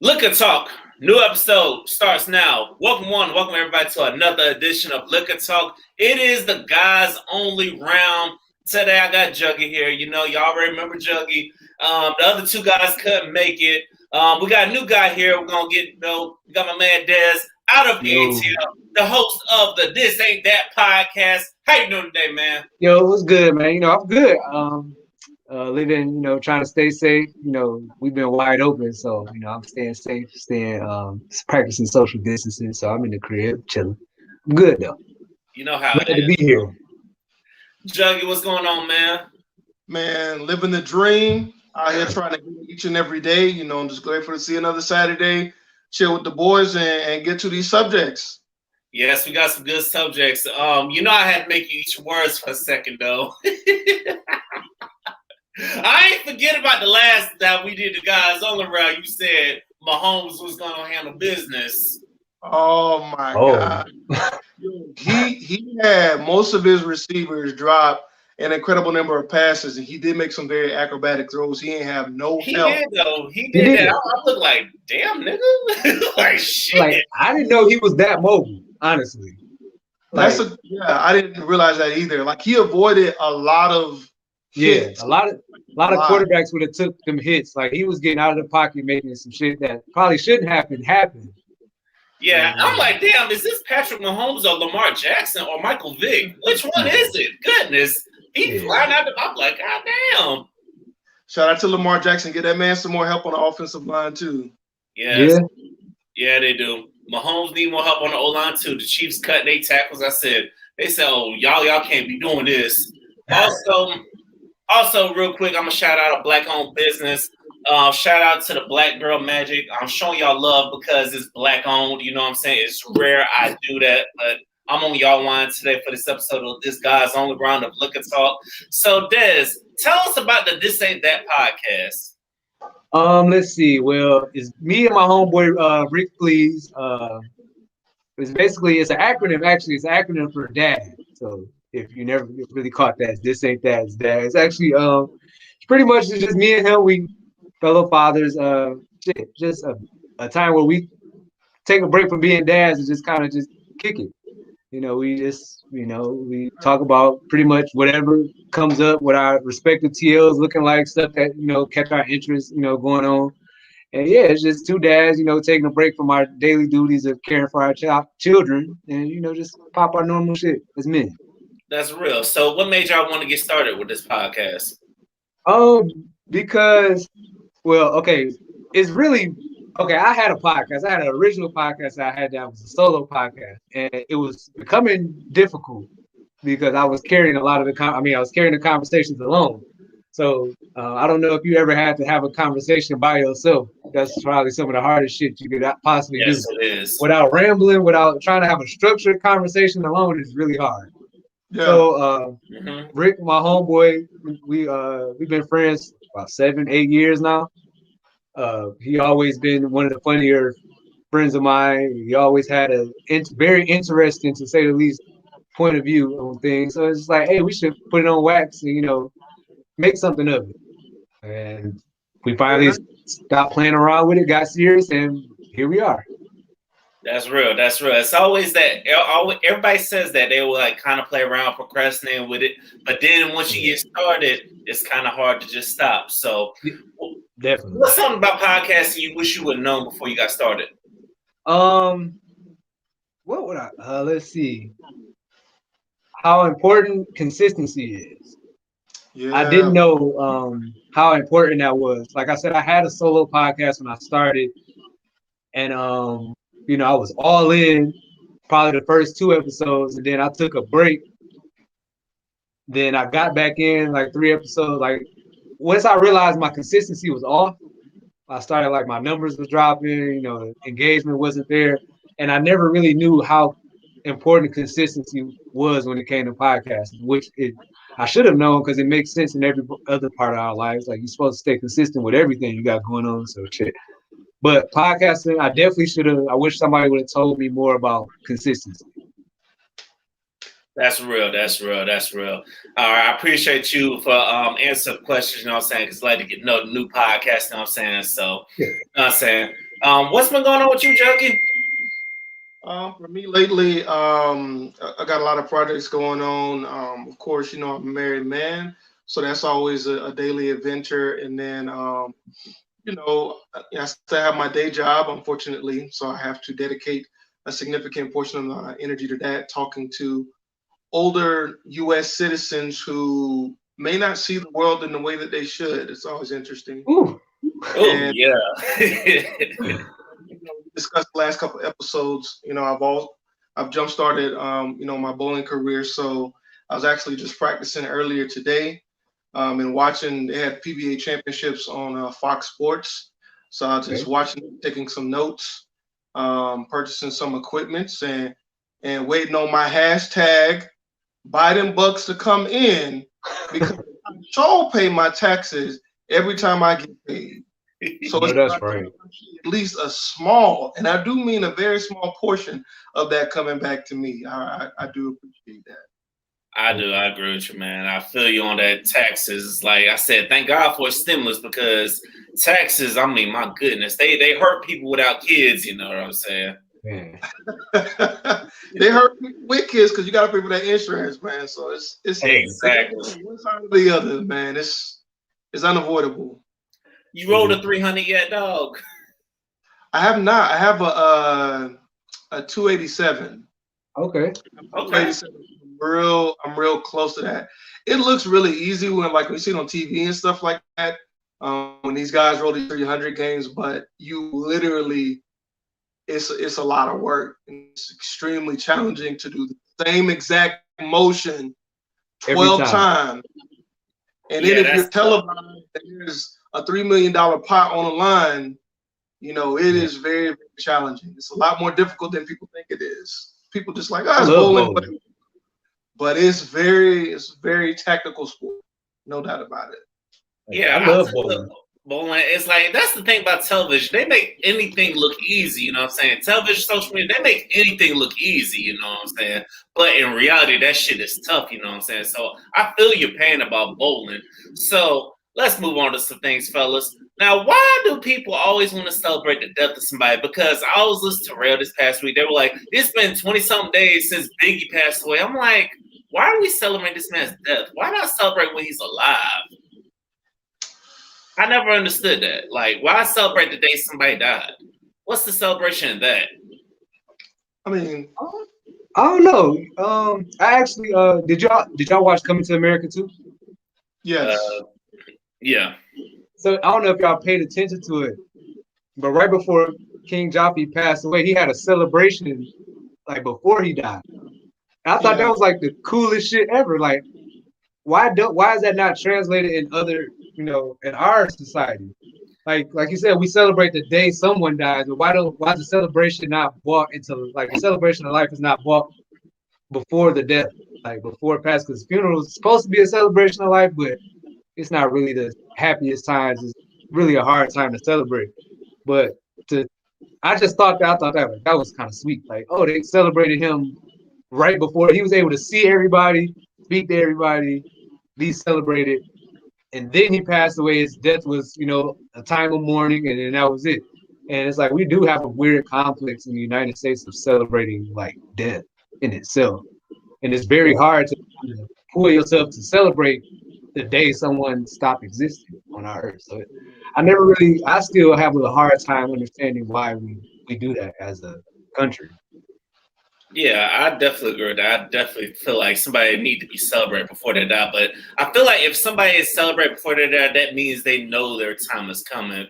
Liquor Talk, new episode starts now. Welcome everybody to another edition of Liquor Talk. It is the guys only round. Today I got Juggy here. You know, y'all already remember Juggy. The other two guys couldn't make it. We got a new guy here. We're gonna get, we got my man Dez out of ATL, the host of the This Ain't That podcast. How you doing today, man? Yo, what's good, man? I'm good. Living, trying to stay safe. We've been wide open, so I'm staying safe, practicing social distancing. So I'm in the crib chilling. I'm good though. You know how glad to be here. Juggy, what's going on, man? Man, living the dream. Out here trying to get each and every day. I'm just grateful to see another Saturday, chill with the boys, and get to these subjects. Yes, we got some good subjects. I had to make you eat your words for a second, though. I ain't forget about the last that we did the guys only round. You said Mahomes was going to handle business. Oh, my God. He had most of his receivers drop an incredible number of passes, and he did make some very acrobatic throws. He didn't have no help. He did, though. He did that. I look like, damn, nigga. Like, shit. Like, I didn't know he was that mobile, honestly. I didn't realize that either. Like, he avoided a lot of hits. A lot of quarterbacks would have took them hits. Like, he was getting out of the pocket, making some shit that probably shouldn't happen. Yeah, I'm like, damn, is this Patrick Mahomes or Lamar Jackson or Michael Vick? Which one is it? Goodness. He's flying out the I'm like, God damn. Shout out to Lamar Jackson. Get that man some more help on the offensive line, too. Yes. Yeah, they do. Mahomes need more help on the O-line, too. The Chiefs cutting their tackles. They said, oh, y'all can't be doing this. Also, real quick, I'm going to shout out a black-owned business. Shout out to the Black Girl Magic. I'm showing y'all love because it's black-owned. You know what I'm saying? It's rare I do that, but I'm on y'all line today for this episode of this guy's only round of Liquor Talk. So, Dez, tell us about the This Ain't That podcast. Let's see. Well, it's me and my homeboy Rick Please. It's an acronym. Actually, it's an acronym for dad. So if you never really caught that, This Ain't That, it's dad. It's actually it's pretty much just me and him. We fellow fathers. Just a time where we take a break from being dads and just kind of just kick it. We talk about pretty much whatever comes up, what our respective TLs looking like, stuff that, kept our interest, going on. And yeah, it's just two dads, taking a break from our daily duties of caring for our children and, just pop our normal shit as men. That's real. So what made y'all want to get started with this podcast? Because, it's really, I had a podcast. I had an original podcast that was a solo podcast, and it was becoming difficult because I was carrying a lot of I was carrying the conversations alone. So I don't know if you ever had to have a conversation by yourself. That's probably some of the hardest shit you could possibly do. Yes, it is. Without rambling, without trying to have a structured conversation alone is really hard. Yeah. So Rick, my homeboy, we've been friends about 7-8 years now. He always been one of the funnier friends of mine. He always had a very interesting, to say the least, point of view on things. So it's like, hey, we should put it on wax and, make something of it. And we finally stopped playing around with it, got serious, and here we are. That's real. That's real. It's always that. Everybody says that they will kind of play around, procrastinate with it, but then once you get started, it's kind of hard to just stop. So, definitely. What's something about podcasting you wish you would have known before you got started? What would I? Let's see. How important consistency is. Yeah. I didn't know how important that was. Like I said, I had a solo podcast when I started, and I was all in probably the first 2 episodes, and then I took a break. Then I got back in like 3 episodes. Like once I realized my consistency was off, I started my numbers was dropping, the engagement wasn't there. And I never really knew how important consistency was when it came to podcasting, which I should have known because it makes sense in every other part of our lives. Like you're supposed to stay consistent with everything you got going on. So shit. But podcasting, I definitely should have. I wish somebody would have told me more about consistency. That's real. That's real. That's real. All right. I appreciate you for answering questions, you know what I'm saying? Because I like to get to know the new podcast, you know what I'm saying? So, you know what I'm saying? What's been going on with you, Junkie? For me lately, I got a lot of projects going on. Of course, I'm a married man, so that's always a daily adventure. And then, I still have my day job, unfortunately, so I have to dedicate a significant portion of my energy to that, talking to older U.S. citizens who may not see the world in the way that they should. It's always interesting. Ooh. Oh yeah. We discussed the last couple of episodes. I've jump started my bowling career, so I was actually just practicing earlier today, and watching. They had PBA championships on Fox Sports, so I was just watching, taking some notes, purchasing some equipments, and waiting on my hashtag Biden bucks to come in, because I sure pay my taxes every time I get paid. So that's right. At least a small, and I do mean a very small portion of that coming back to me. I do appreciate that. I do. I agree with you, man. I feel you on that taxes. Like I said, thank God for a stimulus, because taxes, I mean, my goodness, they hurt people without kids. You know what I'm saying? Man. They hurt people with kids because you got to pay for that insurance, man. So it's exactly one side or the other, man. It's unavoidable. You rolled a 300 yet, dog? I have not. I have a 287. Okay. I'm real close to that. It looks really easy when we see it on TV and stuff like that. When these guys roll these 300 games, but you literally, it's a lot of work. It's extremely challenging to do the same exact motion 12 times. And then if you're televised, there's a $3 million pot on the line. It is very, very challenging. It's a lot more difficult than people think it is. People just like, it's bowling. But it's very tactical sport. No doubt about it. Yeah, I love bowling. Bowling, it's like, that's the thing about television. They make anything look easy, you know what I'm saying? Television, social media, they make anything look easy, you know what I'm saying? But in reality, that shit is tough, you know what I'm saying? So I feel your pain about bowling. So let's move on to some things, fellas. Now, why do people always want to celebrate the death of somebody? Because I was listening to Rail this past week. They were like, it's been 20-something days since Biggie passed away. I'm like, why are we celebrating this man's death? Why not celebrate when he's alive? I never understood that. Like, why celebrate the day somebody died? What's the celebration in that? I mean, I don't know. I actually did y'all watch Coming to America too? Yes. Yeah. So I don't know if y'all paid attention to it, but right before King Joffrey passed away, he had a celebration like before he died. And I thought that was like the coolest shit ever. Like, why is that not translated in other, in our society? Like you said, we celebrate the day someone dies, but why is the celebration not brought into, like, the celebration of life is not brought before the death, like before it passed? Because funeral is supposed to be a celebration of life, but it's not really the happiest times. It's really a hard time to celebrate. But I thought that was kind of sweet. Like, oh, they celebrated him right before he was able to see everybody, speak to everybody, be celebrated. And then he passed away. His death was, a time of mourning, and then that was it. And it's like, we do have a weird complex in the United States of celebrating like death in itself. And it's very hard to pull yourself to celebrate the day someone stopped existing on our earth. So I still have a hard time understanding why we do that as a country. Yeah, I definitely agree with that. I definitely feel like somebody need to be celebrated before they die. But I feel like if somebody is celebrated before they die, that means they know their time is coming.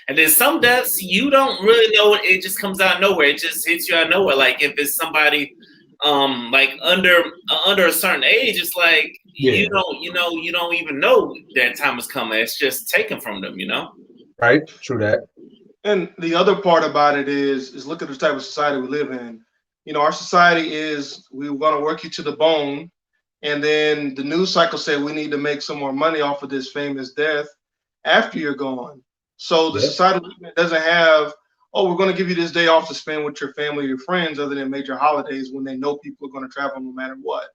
And then some deaths, you don't really know it. It just comes out of nowhere. It just hits you out of nowhere. Like if it's somebody like under a certain age, it's like you don't even know their time is coming. It's just taken from them, Right. True that. And the other part about it is look at the type of society we live in. Our society is, we want to work you to the bone. And then the news cycle said we need to make some more money off of this famous death after you're gone. So the society doesn't have, we're going to give you this day off to spend with your family or your friends other than major holidays, when they know people are going to travel no matter what.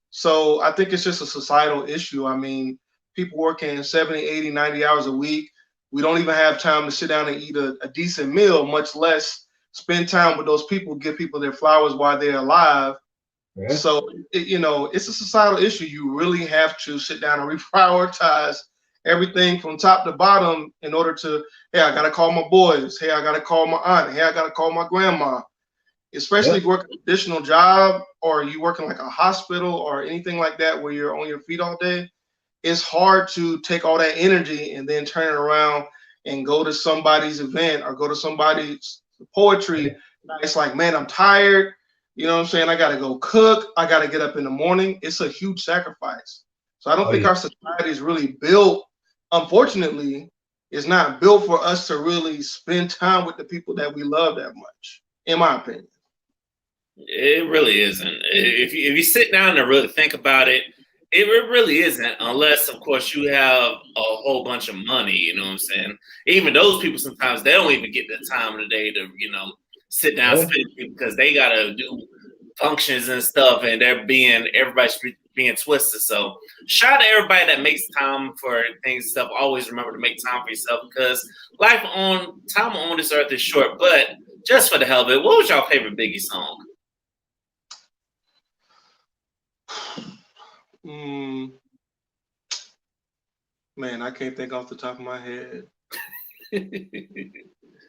So I think it's just a societal issue. I mean, people working 70, 80, 90 hours a week. We don't even have time to sit down and eat a decent meal, much less spend time with those people, give people their flowers while they're alive. Yeah. So, it's a societal issue. You really have to sit down and reprioritize everything from top to bottom in order to, hey, I got to call my boys. Hey, I got to call my aunt. Hey, I got to call my grandma. Especially if you work a traditional job or you work in like a hospital or anything like that where you're on your feet all day. It's hard to take all that energy and then turn it around and go to somebody's event or go to somebody's poetry. It's like, man, I'm tired. You know what I'm saying? I got to go cook. I got to get up in the morning. It's a huge sacrifice. So I don't think our society is really built, unfortunately, it's not built for us to really spend time with the people that we love that much, in my opinion. It really isn't. If you sit down and really think about it, it really isn't, unless, of course, you have a whole bunch of money, you know what I'm saying? Even those people, sometimes they don't even get the time of the day to, sit down and spend because they got to do functions and stuff, and everybody's being twisted. So shout out to everybody that makes time for things and stuff. Always remember to make time for yourself because time on this earth is short. But just for the hell of it, what was your favorite Biggie song? Man, I can't think off the top of my head.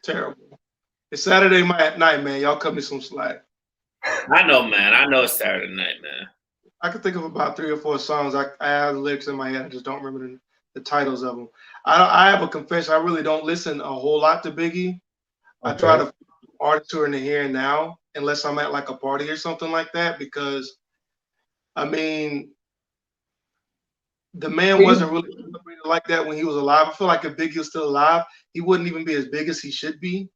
Terrible. It's Saturday night, man. Y'all cut me some slack. I know, man. I know it's Saturday night, man. I can think of about 3 or 4 songs. I have the lyrics in my head. I just don't remember the titles of them. I have a confession. I really don't listen a whole lot to Biggie. Okay. I try to artist tour in the here and now, unless I'm at like a party or something like that, because I mean, the man wasn't really celebrated like that when he was alive. I feel like if Biggie was still alive, he wouldn't even be as big as he should be.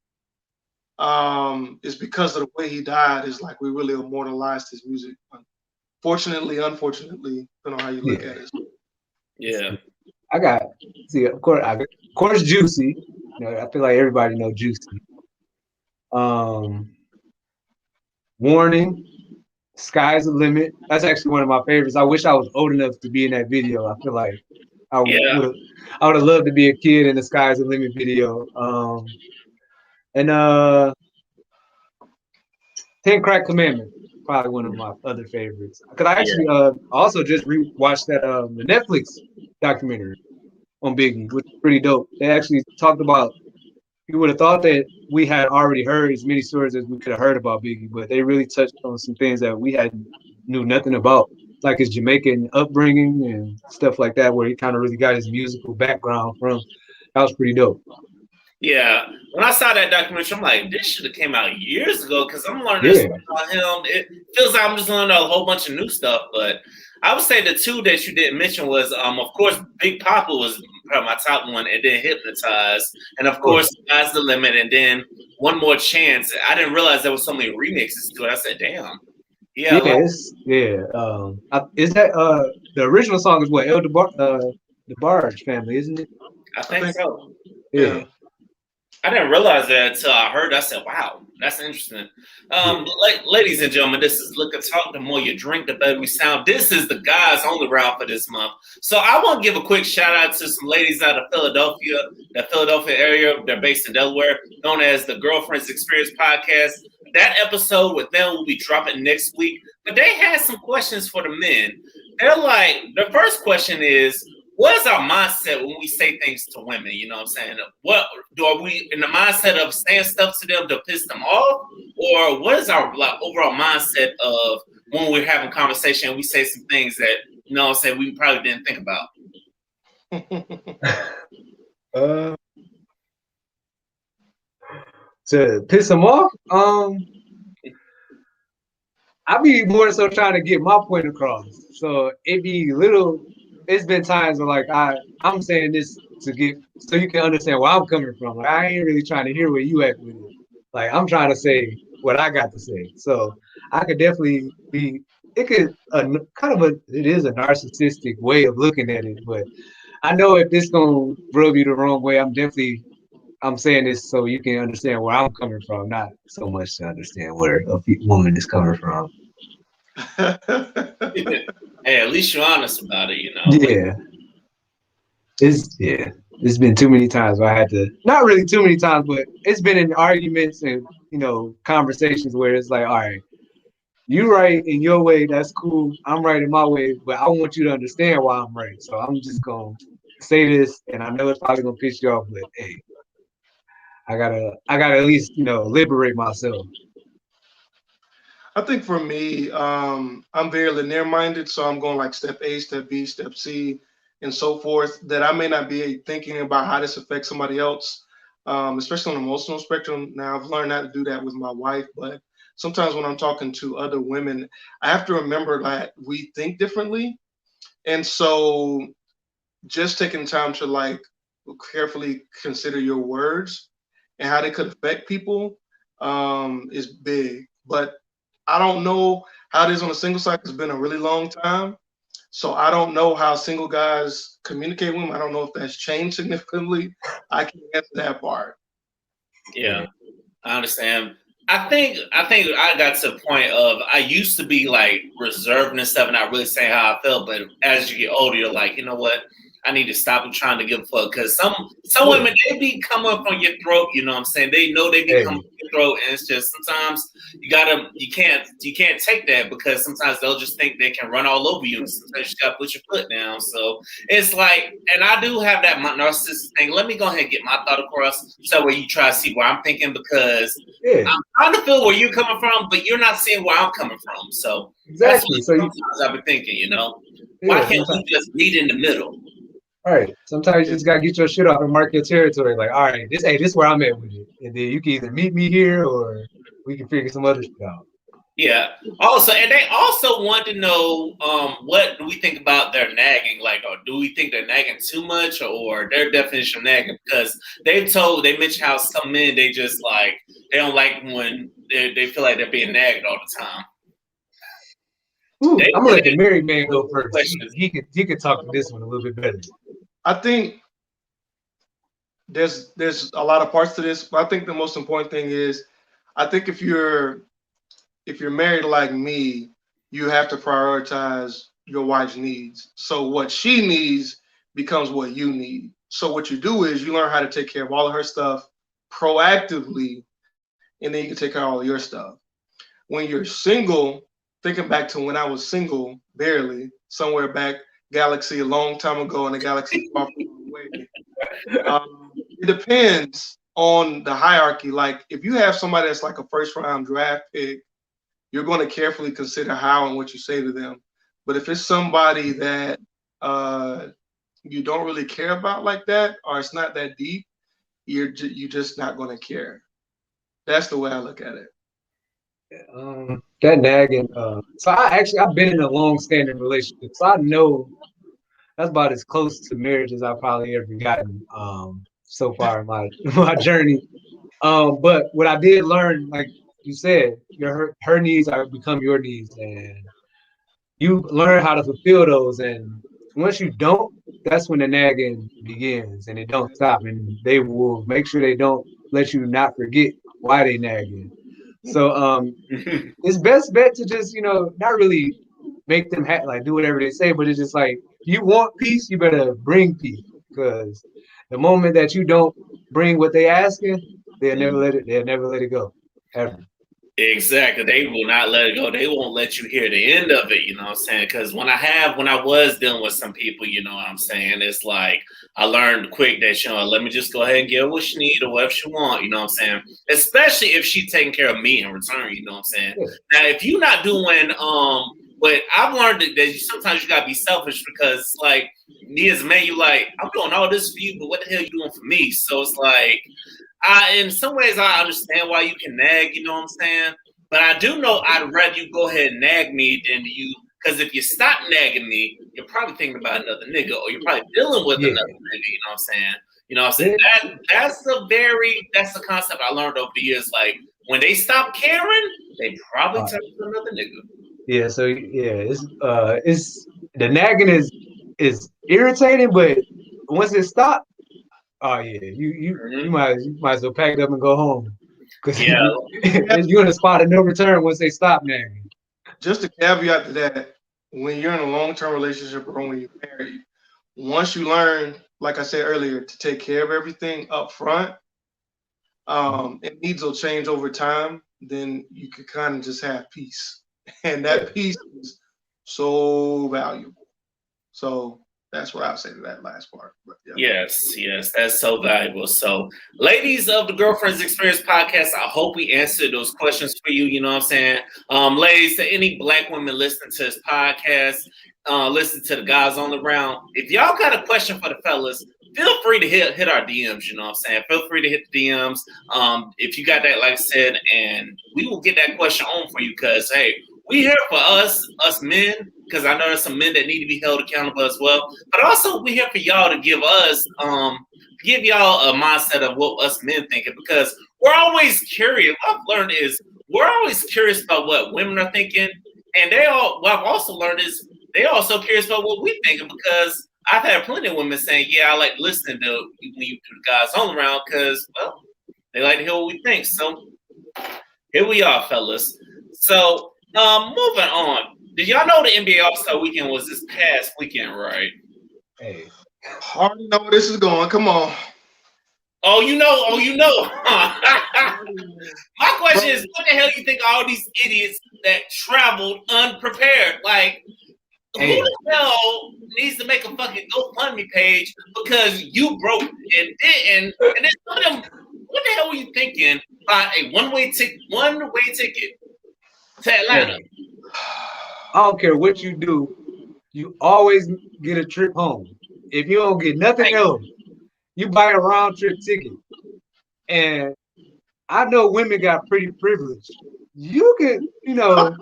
It's because of the way he died. Is like we really immortalized his music. Unfortunately, depending on how you look at it. Yeah. Of course, Juicy. I feel like everybody knows Juicy. Warning. Sky's the limit. That's actually one of my favorites. I wish I was old enough to be in that video. I feel like I would have loved to be a kid in the Sky's the Limit video. And 10 Crack Commandments, probably one of my other favorites. Because I actually also just rewatched that the Netflix documentary on Biggie, which is pretty dope. They actually talked about, you would have thought that we had already heard as many stories as we could have heard about Biggie, but they really touched on some things that we knew nothing about, like his Jamaican upbringing and stuff like that, where he kind of really got his musical background from. That was pretty dope. Yeah, when I saw that documentary, I'm like, this should have came out years ago because I'm learning this about him. It feels like I'm just learning a whole bunch of new stuff, but I would say the 2 that you didn't mention was, of course, Big Papa was probably my top one, and then Hypnotized, and of course, Sky's the Limit, and then One More Chance. I didn't realize there was so many remixes to it. I said, damn. Yeah. Is that the original song is what the Barge family, isn't it? I think so. Yeah. I didn't realize that until I heard. I said, "Wow, that's interesting." Ladies and gentlemen, this is Liquor Talk. The more you drink, the better we sound. This is the guys only round for this month. So I want to give a quick shout out to some ladies out of Philadelphia, the Philadelphia area. They're based in Delaware, known as the Girlfriends Experience Podcast. That episode with them will be dropping next week. But they had some questions for the men. They're like, the first question is, what is our mindset when we say things to women? You know what I'm saying? What are we in the mindset of saying stuff to them to piss them off? Or what is our overall mindset of when we're having conversation and we say some things that, you know what I'm saying, we probably didn't think about? To piss them off? I be more so trying to get my point across. So it's been times where like I'm saying this to get so you can understand where I'm coming from. Like I ain't really trying to hear where you at with it. Like I'm trying to say what I got to say. So I could definitely be. It is a narcissistic way of looking at it, but I know if this gonna rub you the wrong way, I'm saying this so you can understand where I'm coming from, not so much to understand where a woman is coming from. Hey, at least you're honest about it, you know. Yeah. It's been too many times where I had to, not really too many times, but it's been in arguments and, conversations where it's like, all right, you right in your way, that's cool. I'm right in my way, but I want you to understand why I'm right. So I'm just going to say this, and I know it's probably going to piss you off, but hey, I gotta at least, liberate myself. I think for me, I'm very linear minded, so I'm going like step A, step B, step C, and so forth. That I may not be thinking about how this affects somebody else, especially on the emotional spectrum. Now I've learned not to do that with my wife, but sometimes when I'm talking to other women, I have to remember that we think differently, and so just taking time to like carefully consider your words and how they could affect people is big. But I don't know how it is on the single side. It's been a really long time. So I don't know how single guys communicate with them. I don't know if that's changed significantly. I can't answer that part. Yeah, I understand. I think I got to a point of I used to be like reserved and stuff and not really saying how I felt, but as you get older, you're like, you know what? I need to stop trying to give a fuck because some women they be coming up on your throat. You know what I'm saying? They know they be coming up your throat, and it's just sometimes you can't take that because sometimes they'll just think they can run all over you. And sometimes you gotta put your foot down. So it's like, and I do have that narcissistic thing. Let me go ahead and get my thought across so where you try to see where I'm thinking because I'm trying to feel where you're coming from, but you're not seeing where I'm coming from. So exactly. That's what sometimes I've been thinking, why can't we just meet in the middle? All right. Sometimes you just gotta get your shit off and mark your territory. Like, all right, this is where I'm at with it, and then you can either meet me here or we can figure some other shit out. Yeah. Also, and they also want to know what do we think about their nagging? Like, or do we think they're nagging too much, or their definition of nagging? Because they mentioned how some men they just like they don't like when they feel like they're being nagged all the time. Ooh, I'm gonna let the married man go first. He could talk to this one a little bit better. I think there's a lot of parts to this, but I think the most important thing is I think if you're married like me, you have to prioritize your wife's needs. So what she needs becomes what you need. So what you do is you learn how to take care of all of her stuff proactively, and then you can take care of all of your stuff. When you're single, thinking back to when I was single, barely, somewhere back, galaxy a long time ago in a galaxy far, far away. It depends on the hierarchy. Like if you have somebody that's like a first round draft pick, you're going to carefully consider how and what you say to them. But if it's somebody that you don't really care about like that, or it's not that deep, you're just not going to care. That's the way I look at it. That nagging. So I've been in a long-standing relationship, so I know that's about as close to marriage as I've probably ever gotten so far in my journey. But what I did learn, like you said, her needs are become your needs, and you learn how to fulfill those. And once you don't, that's when the nagging begins, and it don't stop. And they will make sure they don't let you not forget why they nagging. So it's best bet to just not really make them like do whatever they say, but it's just like you want peace, you better bring peace because the moment that you don't bring what they asking, they'll never let it go ever. Exactly. They will not let it go. They won't let you hear the end of it, you know what I'm saying? Because when I was dealing with some people, you know what I'm saying, it's like I learned quick that, let me just go ahead and get her what she need or whatever she want, you know what I'm saying? Especially if she's taking care of me in return, you know what I'm saying? Yeah. Now, if you're not doing but I've learned that sometimes you gotta be selfish because like me as a man, you like, I'm doing all this for you, but what the hell are you doing for me? So it's like in some ways, I understand why you can nag, you know what I'm saying? But I do know I'd rather you go ahead and nag me than you, because if you stop nagging me, you're probably thinking about another nigga, or you're probably dealing with another nigga, you know what I'm saying? You know what I'm saying? That's the concept I learned over the years. Like, when they stop caring, they probably turn to another nigga. Yeah, so it's the nagging is irritating, but once it stops, oh yeah, you might as well pack it up and go home because you're in a spot of no return once they stop nagging. Just a caveat to that: when you're in a long-term relationship or when you're married, once you learn like I said earlier, to take care of everything up front, and needs will change over time, then you could kind of just have peace. And that peace is so valuable. So that's what I'll say to that last part. But, yeah. Yes, that's so valuable. So, ladies of the Girlfriends Experience podcast, I hope we answered those questions for you. You know what I'm saying? Ladies, to any black women listening to this podcast, listen to the guys on the round. If y'all got a question for the fellas, feel free to hit our DMs. You know what I'm saying? Feel free to hit the DMs. If you got that, like I said, and we will get that question on for you because, hey, we here for us men, because I know there's some men that need to be held accountable as well. But also, we here for y'all to give y'all a mindset of what us men thinking, because we're always curious. What I've learned is we're always curious about what women are thinking, and what I've also learned is they also curious about what we thinking, because I've had plenty of women saying, "Yeah, I like listening to when you do the guys on around," because they like to hear what we think. So here we are, fellas. So. Moving on. Did y'all know the NBA All-Star Weekend was this past weekend, right? Hey, I already know where this is going. Come on. Oh, you know. My question is, what the hell do you think all these idiots that traveled unprepared? Like, who the hell needs to make a fucking GoFundMe page because you broke and didn't? And then some of them, what the hell were you thinking? Buy a one-way ticket to Atlanta. I don't care what you do, you always get a trip home. If you don't get nothing else, you buy a round trip ticket. And I know women got pretty privileged. You can, you should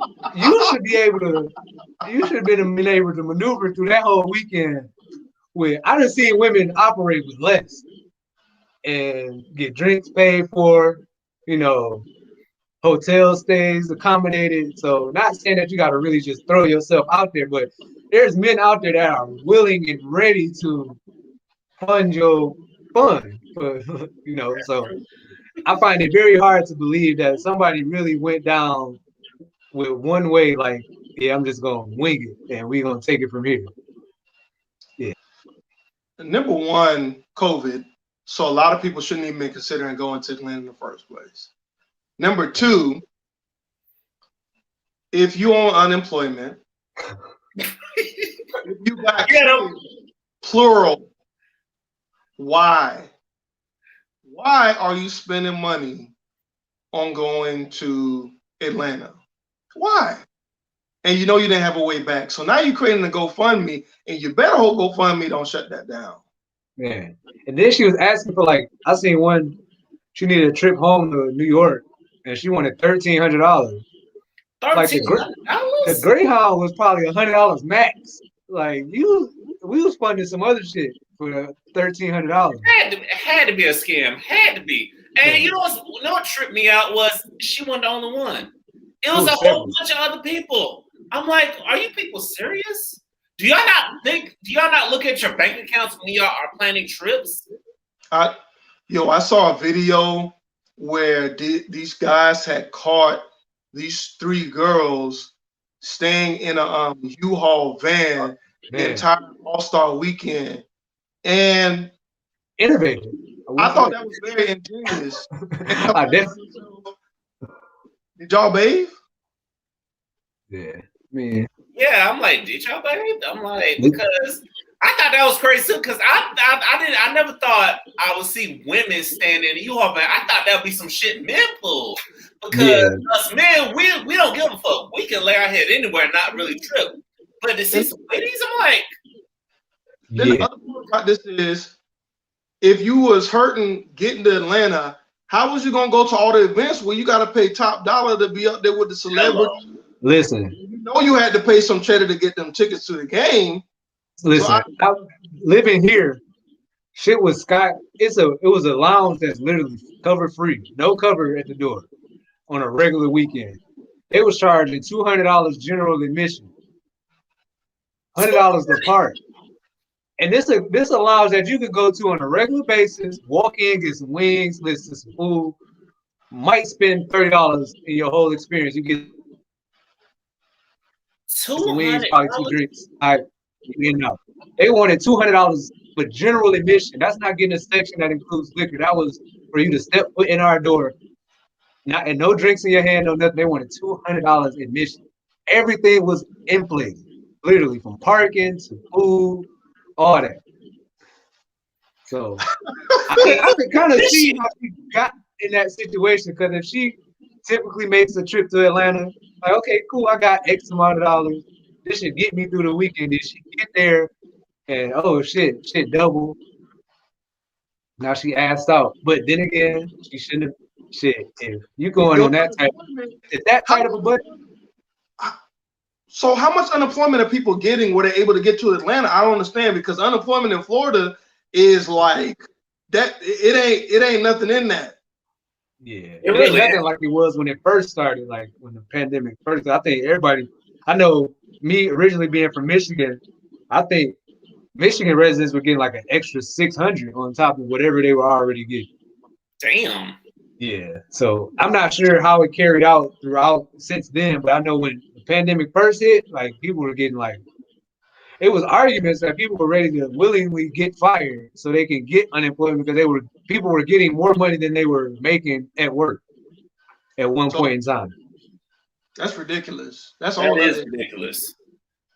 have been able to maneuver through that whole weekend with, I done seen women operate with less and get drinks paid for, hotel stays accommodated. So not saying that you got to really just throw yourself out there, but there's men out there that are willing and ready to fund your fun. So I find it very hard to believe that somebody really went down with one way, like, yeah, I'm just going to wing it and we're going to take it from here. Yeah. Number one, COVID. So a lot of people shouldn't even be considering going to Atlanta in the first place. Number two, if you on unemployment, if you got kids, plural, why? Why are you spending money on going to Atlanta? Why? And you didn't have a way back. So now you're creating a GoFundMe, and you better hope GoFundMe don't shut that down. Man. And then she was asking for, like, I seen one, she needed a trip home to New York. And she wanted $1,300. Like the Greyhound was probably $100 max. Like we was funding some other shit for $1,300. Had to be a scam. Had to be. And you know what tripped me out was she wasn't the only one. It was a whole bunch of other people. I'm like, are you people serious? Do y'all not look at your bank accounts when y'all are planning trips? I saw a video where these guys had caught these 3 girls staying in a U-Haul van the entire All-Star weekend. And innovative. I thought that was very ingenious. Did y'all bathe? Yeah. Man. Yeah, I'm like, did y'all bathe? I'm like, because I thought that was crazy too, because I never thought I would see women standing in the U-Haul van. I thought that'd be some shit men pull. Because us men, we don't give a fuck. We can lay our head anywhere and not really trip. But to see some ladies, I'm like, then the other part about this is, if you was hurting getting to Atlanta, how was you gonna go to all the events where you gotta pay top dollar to be up there with the celebrities? Listen, you had to pay some cheddar to get them tickets to the game. Listen, I living here, shit was it was a lounge that's literally cover free, no cover at the door on a regular weekend. They was charging $200 general admission, $100 a part. And this allows that you can go to on a regular basis, walk in, get some wings, listen to some food, might spend $30 in your whole experience. You get some wings, probably 2 drinks. They wanted $200 but general admission. That's not getting a section that includes liquor. That was for you to step foot in our door, and no drinks in your hand, no nothing. They wanted $200 admission. Everything was inflated, literally from parking to food, all that. So I could kind of see how she got in that situation, because if she typically makes a trip to Atlanta, like, okay, cool, I got X amount of dollars. This should get me through the weekend. Did she get there and oh shit double? Now she asked out. But then again, she shouldn't have. Shit, if you going on that type of a budget. So how much unemployment are people getting where they're able to get to Atlanta? I don't understand, because unemployment in Florida is like that. It ain't nothing in that. Yeah, it ain't nothing like it was when it first started, like when the pandemic first. I think everybody, I know me originally being from Michigan, I think Michigan residents were getting like an extra 600 on top of whatever they were already getting. Damn. Yeah, so I'm not sure how it carried out throughout since then, but I know when the pandemic first hit, like people were getting like, it was arguments that people were ready to willingly get fired so they can get unemployment, because people were getting more money than they were making at work at one point in time. That's ridiculous. That is ridiculous.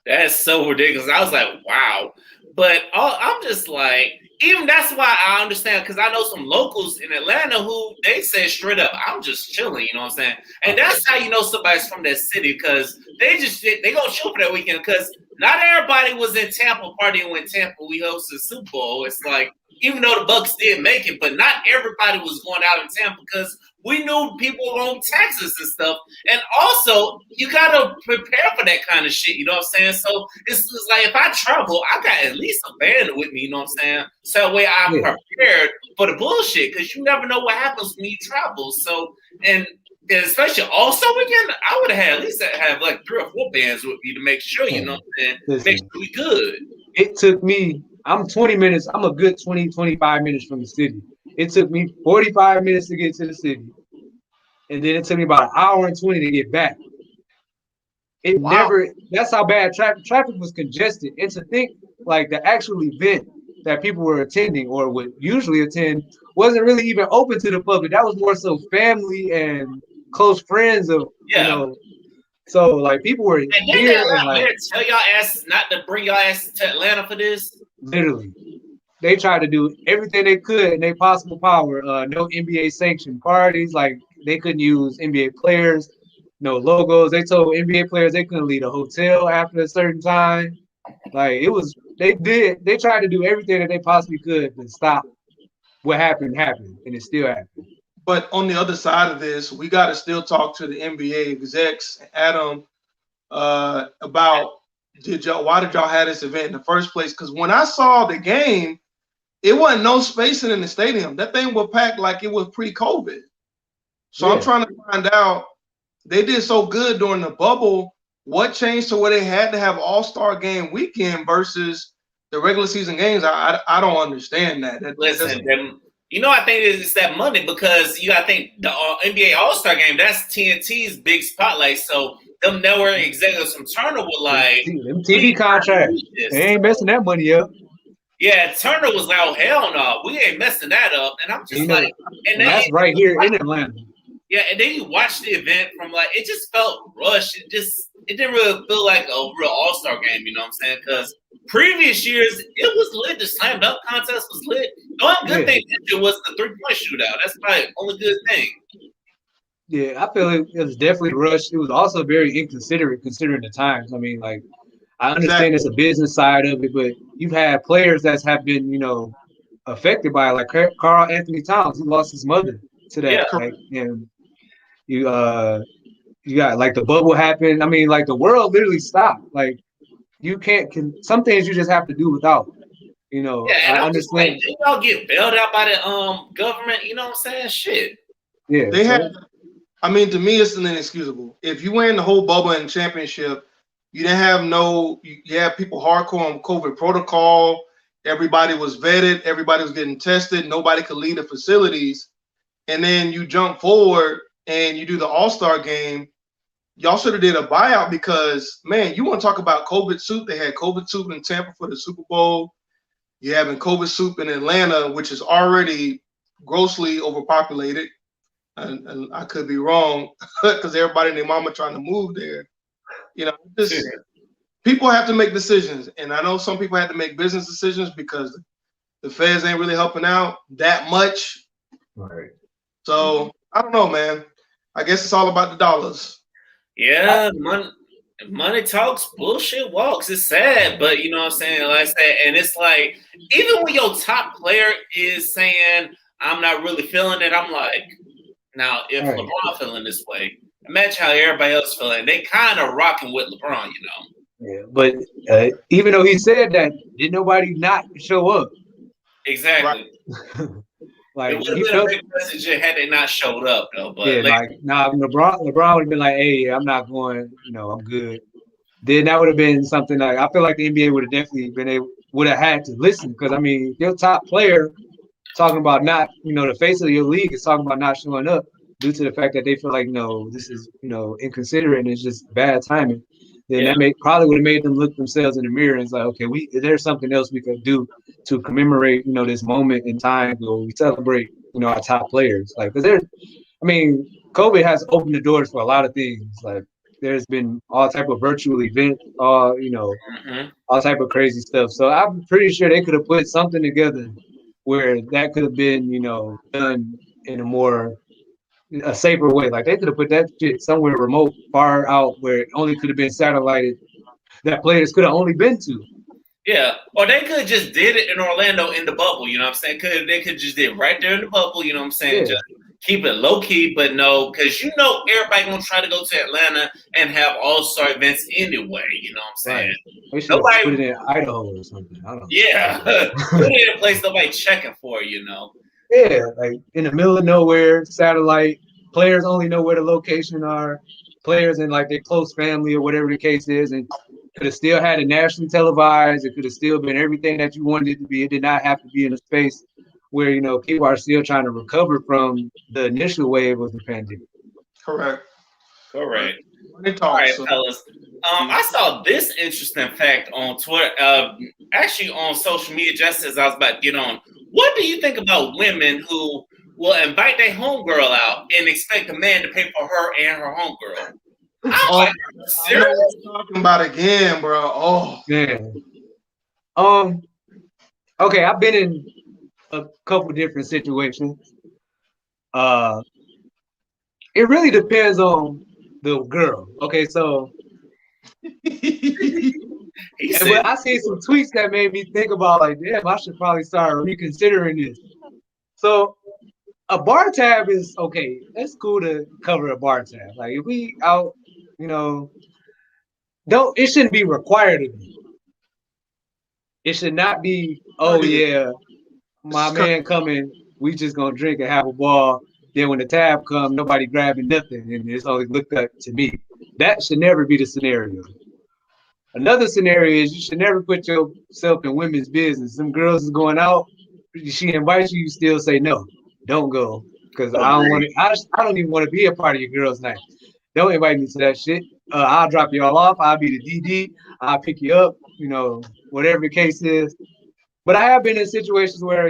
That's so ridiculous. I was like, wow. But I'm just like, even that's why I understand, because I know some locals in Atlanta who they say straight up, I'm just chilling, you know what I'm saying? And that's how you know somebody's from that city, because they gonna chill for that weekend, because not everybody was in Tampa partying when we hosted the Super Bowl. It's like, even though the Bucs did make it, but not everybody was going out in Tampa, because we knew people were on taxes and stuff. And also, you got to prepare for that kind of shit, you know what I'm saying? So it's like, if I travel, I got at least a band with me, you know what I'm saying? So that way I'm prepared for the bullshit, because you never know what happens when you travel. So, and especially All-Star weekend, I would have at least have like 3 or 4 bands with me to make sure, you know what I'm saying? Make sure we good. It took me, I'm 20 minutes, I'm a good 20, 25 minutes from the city. It took me 45 minutes to get to the city. And then it took me about an hour and 20 to get back. That's how bad traffic was congested. And to think like the actual event that people were attending or would usually attend wasn't really even open to the public. That was more so family and close friends of, you know. So like people were here and like tell y'all asses not to bring y'all asses to Atlanta for this. Literally, they tried to do everything they could in their possible power. No NBA sanctioned parties, like they couldn't use NBA players, no logos. They told NBA players they couldn't leave a hotel after a certain time. Like they tried to do everything that they possibly could to stop what happened, and it still happened. But on the other side of this, we got to still talk to the NBA execs, Adam, about why did y'all have this event in the first place? Because when I saw the game, it wasn't no spacing in the stadium. That thing was packed like it was pre-COVID. So I'm trying to find out, they did so good during the bubble, what changed to where they had to have All-Star game weekend versus the regular season games? I don't understand that. Listen, you know, I think it's that money, because you got to think the NBA All-Star game, that's TNT's big spotlight. So them network executives from Turner were like, them TV contracts, they ain't messing that money up. Yeah, Turner was like, oh, hell no, we ain't messing that up. And I'm just like, and that's right here in Atlanta. Yeah, and then you watch the event from like, it just felt rushed. It didn't really feel like a real All-Star game, you know what I'm saying? Because previous years, it was lit. The slam dunk contest was lit. The only good thing was the 3-point shootout. That's probably the only good thing. Yeah, I feel it was definitely rushed. It was also very inconsiderate considering the times. I mean, like, I understand it's a business side of it, but you've had players that have been, you know, affected by it, like Karl Anthony Towns, who lost his mother to that. Yeah. Like, and you got like the bubble happened. I mean, like the world literally stopped. Like you some things you just have to do without. You know, yeah, and I understand. Like, didn't y'all get bailed out by the government? You know what I'm saying? Shit. Yeah, they had. I mean, to me, it's inexcusable. If you win the whole bubble and championship, you didn't have you had people hardcore on COVID protocol. Everybody was vetted. Everybody was getting tested. Nobody could leave the facilities. And then you jump forward and you do the All-Star game. Y'all should have did a buyout because, man, you want to talk about COVID soup. They had COVID soup in Tampa for the Super Bowl. You having COVID soup in Atlanta, which is already grossly overpopulated, and I could be wrong because everybody and their mama trying to move there. You know, just people have to make decisions, and I know some people have to make business decisions because the feds ain't really helping out that much. Right. So I don't know, man. I guess it's all about the dollars. Yeah, money talks, bullshit walks. It's sad, but you know what I'm saying? Like I said, and it's like, even when your top player is saying, I'm not really feeling it, I'm like, now if LeBron feeling this way, imagine how everybody else feeling. They kind of rocking with LeBron, you know. Yeah, but even though he said that, did nobody not show up? Exactly. Right. Like, it would have been a big message had they not showed up, though. But yeah, LeBron would have been like, "Hey, I'm not going. You know, I'm good." Then that would have been something like I feel like the NBA would have definitely would have had to listen because I mean, your top player talking about not, the face of your league is talking about not showing up due to the fact that they feel like, no, this is, inconsiderate and it's just bad timing. Then that probably would have made them look themselves in the mirror and it's like, okay, there's something else we could do to commemorate, this moment in time where we celebrate, our top players. Like, because COVID has opened the doors for a lot of things. Like, there's been all type of virtual events, all type of crazy stuff. So I'm pretty sure they could have put something together where that could have been, done in a safer way. Like they could have put that shit somewhere remote, far out, where it only could have been satellited, that players could have only been to. Yeah, or they could have just did it in Orlando in the bubble, you know what I'm saying? They could just did it right there in the bubble, you know what I'm saying? Yeah. Just keep it low key, but no, because everybody gonna try to go to Atlanta and have all-star events anyway, you know what I'm saying? Right. Nobody put it in Idaho or something. I don't know. Yeah, put it in a place nobody checking for, Yeah, like in the middle of nowhere, satellite. Players only know where the location are. Players in like their close family or whatever the case is, and could have still had it nationally televised. It could have still been everything that you wanted it to be. It did not have to be in a space where people are still trying to recover from the initial wave of the pandemic. Correct. All right, fellas. I saw this interesting fact on Twitter, actually on social media, just as I was about to get on. What do you think about women who will invite their homegirl out and expect a man to pay for her and her homegirl? I know what you're talking about again, bro. Oh, man. Okay, I've been in a couple different situations. It really depends on the girl. Okay, so but I see some tweets that made me think about like, damn, I should probably start reconsidering this. So a bar tab is okay. That's cool to cover a bar tab. Like if we out, it shouldn't be required of you. It should not be, oh yeah, my man coming, we just gonna drink and have a ball. Then when the tab comes, nobody grabbing nothing, and it's always looked up to me. That should never be the scenario. Another scenario is you should never put yourself in women's business. Some girls is going out, she invites you, you still say no, don't go, because I don't want to. I don't even want to be a part of your girls' night. Don't invite me to that shit. I'll drop you all off. I'll be the DD. I'll pick you up. Whatever the case is. But I have been in situations where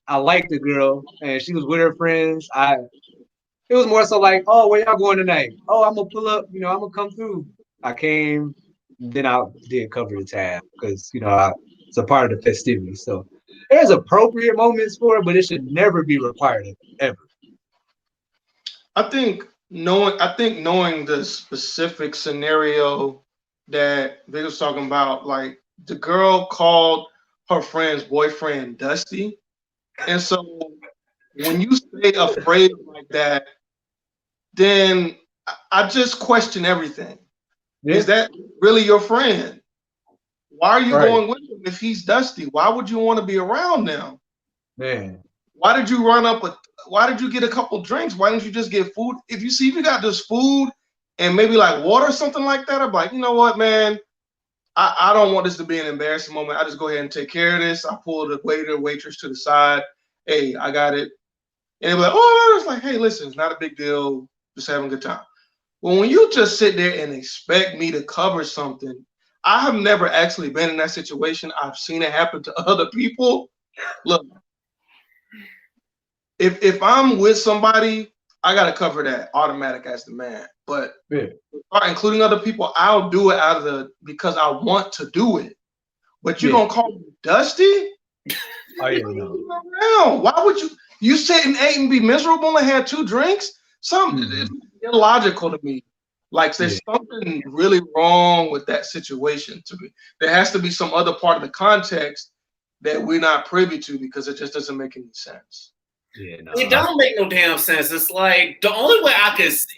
I liked the girl and she was with her friends. It was more so like, oh, where y'all going tonight? Oh, I'm gonna pull up. I'm gonna come through. I came, then I did cover the tab because it's a part of the festivity. So there's appropriate moments for it, but it should never be required ever. I think knowing the specific scenario that they was talking about, like the girl called her friend's boyfriend Dusty, and so when you say a phrase like that, then I just question everything. Yeah. Is that really your friend? Why are you going with him if he's Dusty? Why would you want to be around them? Man. Why did you why did you get a couple drinks? Why didn't you just get food? If you got this food and maybe like water or something like that, I'm like, you know what, man? I don't want this to be an embarrassing moment. I just go ahead and take care of this. I pull the waitress to the side. Hey, I got it. And they're like, oh, it's like, hey, listen, it's not a big deal. Just having a good time. Well, when you just sit there and expect me to cover something, I have never actually been in that situation. I've seen it happen to other people. Look, if I'm with somebody, I gotta cover that automatic as the man. But including other people, I'll do it because I want to do it. But you're gonna call me dusty? Oh yeah, no. Why would you sit and ate and be miserable and had 2 drinks? It's illogical to me. Like there's something really wrong with that situation to me. There has to be some other part of the context that we're not privy to because it just doesn't make any sense. Yeah, no. It don't make no damn sense. It's like the only way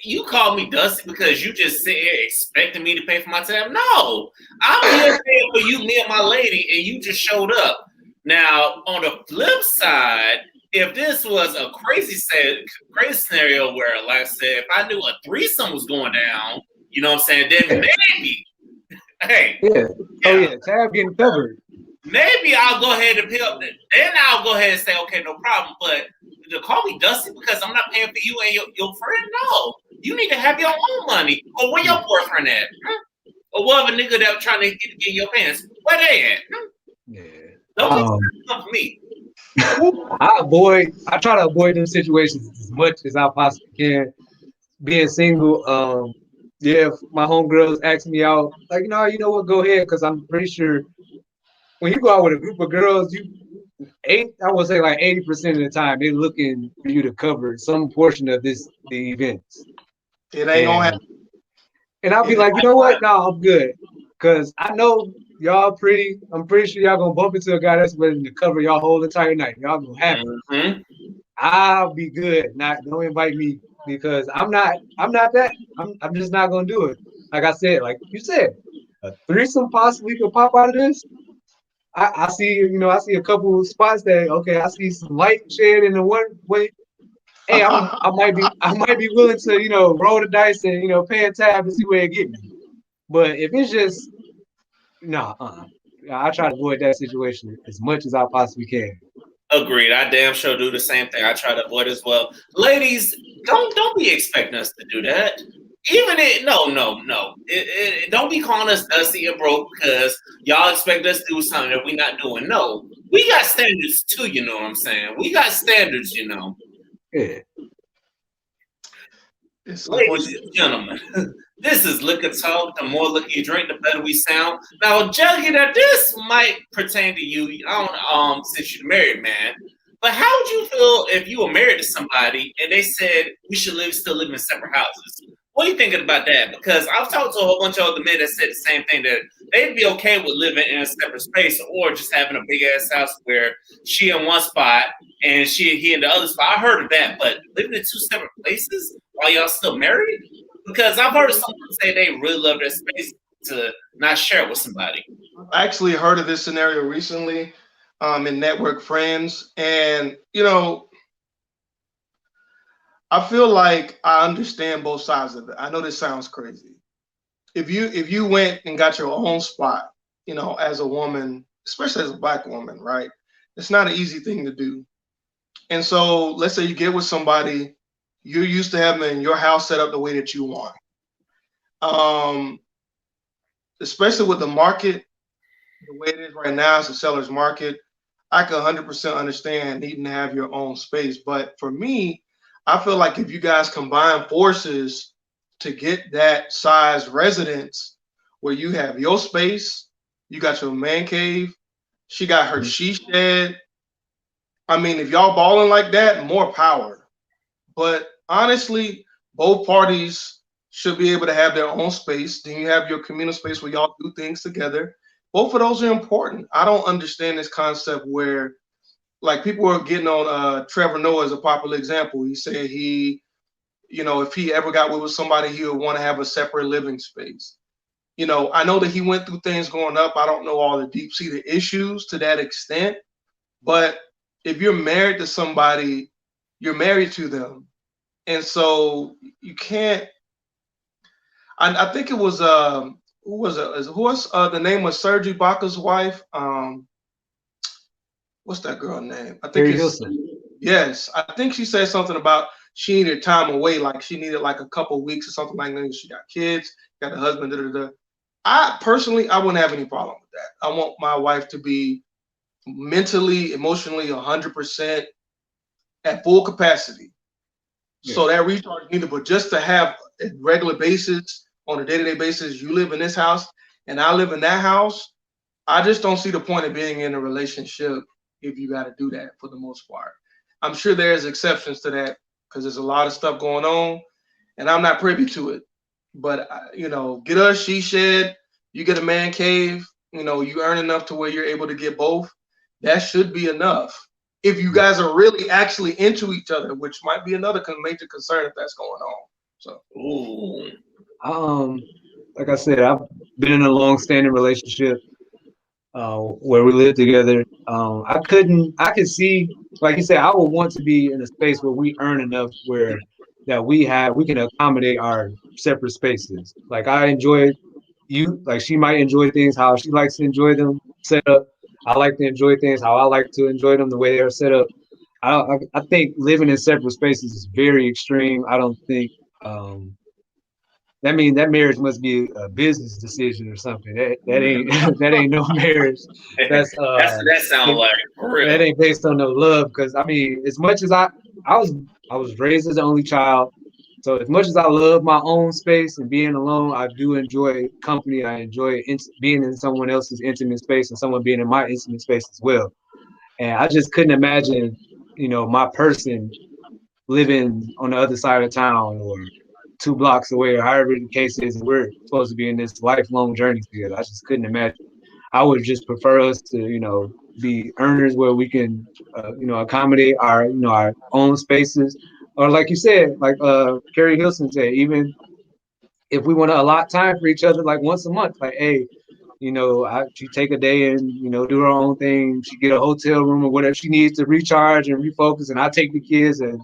you call me dusty because you just sit here expecting me to pay for my tab. No, I'm here paying for you, me and my lady, and you just showed up. Now, on the flip side, if this was a crazy scenario where, like I said, if I knew a threesome was going down, you know what I'm saying, then maybe, tab getting covered. Maybe I'll go ahead and pick up. Then I'll go ahead and say, okay, no problem. But to call me dusty because I'm not paying for you and your friend, no. You need to have your own money. Or where your boyfriend at? Or what of a nigga that was trying to get in your pants? Where they at? Yeah. Don't come for me. I try to avoid them situations as much as I possibly can. Being single, if my homegirls ask me out, like, you know what, go ahead, because I'm pretty sure when you go out with a group of girls, I would say like 80% of the time they're looking for you to cover some portion of the events. It ain't gonna happen. And I'll be like, you know what? No, I'm good. Cause I know y'all pretty. I'm pretty sure y'all gonna bump into a guy that's ready to cover y'all whole entire night. Y'all gonna have it. I'll be good. Don't invite me because I'm not that. I'm just not gonna do it. Like I said, like you said, a threesome possibly could pop out of this. I see, I see a couple of spots that I see some light shed in the one way. Hey, I might be willing to, roll the dice and pay a tab and see where it get me. But if it's just I try to avoid that situation as much as I possibly can. Agreed. I damn sure do the same thing. I try to avoid as well. Ladies, don't be expecting us to do that. Don't be calling us dusty and broke because y'all expect us to do something that we're not doing. No, we got standards too. You know what I'm saying? We got standards. Yeah. Ladies and gentlemen, this is Liquor Talk. The more liquor you drink, the better we sound. Now, Juggy, this might pertain to you. Since you're married, man. But how would you feel if you were married to somebody and they said we should still live in separate houses? What are you thinking about that? Because I've talked to a whole bunch of other men that said the same thing, that they'd be okay with living in a separate space or just having a big ass house where she in one spot and he in the other spot. I heard of that, but living in 2 separate places while y'all still married? Because I've heard someone say they really love their space to not share it with somebody. I actually heard of this scenario recently in Network Friends, and I feel like I understand both sides of it. I know this sounds crazy. If you went and got your own spot, as a woman, especially as a Black woman, right? It's not an easy thing to do. And so let's say you get with somebody, you're used to having your house set up the way that you want. Especially with the market, the way it is right now, it's a seller's market. I can 100% understand needing to have your own space. But for me, I feel like if you guys combine forces to get that size residence where you have your space, you got your man cave, she got her she shed. I mean, if y'all balling like that, more power. But honestly, both parties should be able to have their own space. Then you have your communal space where y'all do things together. Both of those are important. I don't understand this concept where, like, people are getting on Trevor Noah as a popular example. He said if he ever got with somebody, he would want to have a separate living space. I know that he went through things growing up. I don't know all the deep-seated issues to that extent. But if you're married to somebody, you're married to them. And so you can't. I think it was who was the name was Serge Ibaka's wife? What's that girl name? I think yes. I think she said something about she needed time away, like she needed like a couple weeks or something like that. She got kids, got a husband. I personally, I wouldn't have any problem with that. I want my wife to be mentally, emotionally 100% at full capacity. Yeah. So that recharge needed, but just to have a regular basis, on a day-to-day basis, you live in this house and I live in that house, I just don't see the point of being in a relationship if you got to do that for the most part. I'm sure there's exceptions to that because there's a lot of stuff going on and I'm not privy to it. But, you know, get a she shed, you get a man cave, you know, you earn enough to where you're able to get both. That should be enough. If you guys are really actually into each other, which might be another major concern if that's going on. So, like I said, I've been in a long-standing relationship where we live together. I could see, like you said, I would want to be in a space where we earn enough where that we can accommodate our separate spaces. Like I enjoy like she might enjoy things how she likes to enjoy them set up. I like to enjoy things how I like to enjoy them the way they're set up. I think living in separate spaces is very extreme. I don't think that means that marriage must be a business decision or something. That ain't that ain't no marriage. That's what that sounds like. For real. That ain't based on no love. Because I mean, as much as I was raised as the only child, so as much as I love my own space and being alone, I do enjoy company. I enjoy being in someone else's intimate space and someone being in my intimate space as well. And I just couldn't imagine, you know, my person living on the other side of town or 2 blocks away or however the case is. We're supposed to be in this lifelong journey together. I just couldn't imagine. I would just prefer us to, you know, be earners where we can, you know, accommodate our, you know, our own spaces. Or like you said, like Carrie Hilson said, even if we want to allot time for each other, like once a month, like, hey, you know, she take a day and, you know, do her own thing. She get a hotel room or whatever she needs to recharge and refocus. And I take the kids and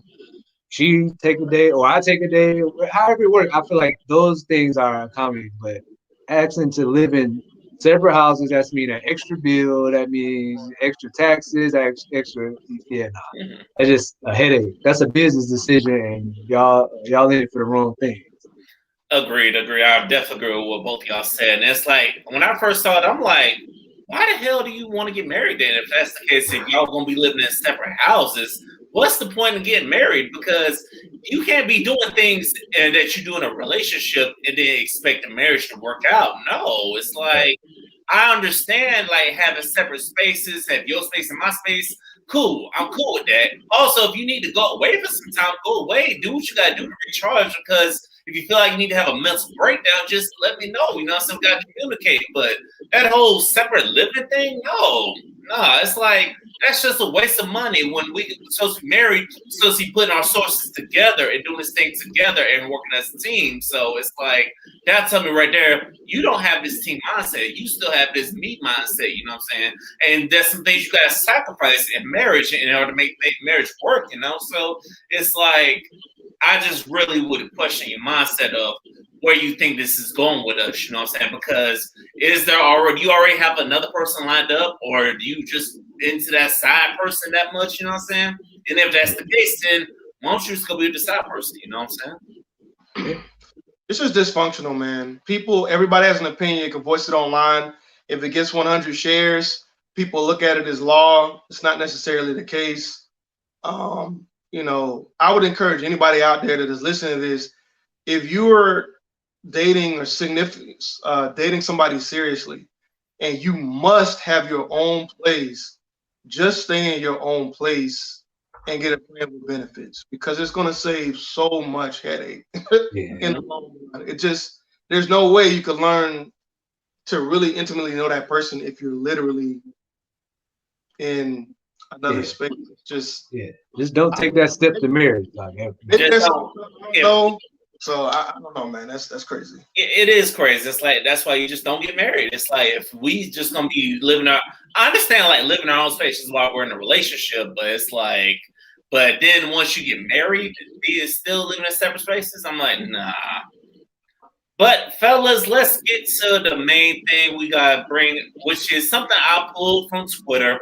she take a day or I take a day, however it works. I feel like those things are accommodated, but asking to live in separate houses, that's mean an extra bill, that means extra taxes, extra, yeah, nah. That's just a headache. That's a business decision and y'all in it for the wrong thing. Agreed. I definitely agree with what both of y'all said. And it's like, when I first saw it, I'm like, why the hell do you want to get married then? If that's the case, if y'all going to be living in separate houses, what's the point of getting married? Because you can't be doing things that you do in a relationship and then expect the marriage to work out. No, it's like, I understand like having separate spaces, have your space and my space. Cool. I'm cool with that. Also, if you need to go away for some time, go away. Do what you got to do to recharge, because if you feel like you need to have a mental breakdown, just let me know. You know, so we got to communicate. But that whole separate living thing, no. It's like, that's just a waste of money when we supposed to be married, supposed to be putting our sources together and doing this thing together and working as a team. So it's like, that tell me right there, you don't have this team mindset. You still have this me mindset, you know what I'm saying? And there's some things you got to sacrifice in marriage in order to make marriage work, you know? So it's like, I just really would question your mindset of where you think this is going with us, you know what I'm saying? Because you already have another person lined up, or do you just into that side person that much, you know what I'm saying? And if that's the case, then why don't you just go be with the side person, you know what I'm saying? It's just dysfunctional, man. Everybody has an opinion. You can voice it online. If it gets 100 shares, people look at it as law. It's not necessarily the case. You know, I would encourage anybody out there that is listening to this, if you're dating or dating somebody seriously, and you must have your own place, just stay in your own place and get a plan with benefits, because it's going to save so much headache in the long run. There's no way you could learn to really intimately know that person if you're literally in another space. Just don't take that step to marriage. Like, so I don't know, man. That's crazy. It is crazy. It's like, that's why you just don't get married. It's like, if we just gonna be living I understand like living our own space is why we're in a relationship, but it's like, but then once you get married, be still living in separate spaces. I'm like, nah. But fellas, let's get to the main thing we gotta bring, which is something I pulled from Twitter.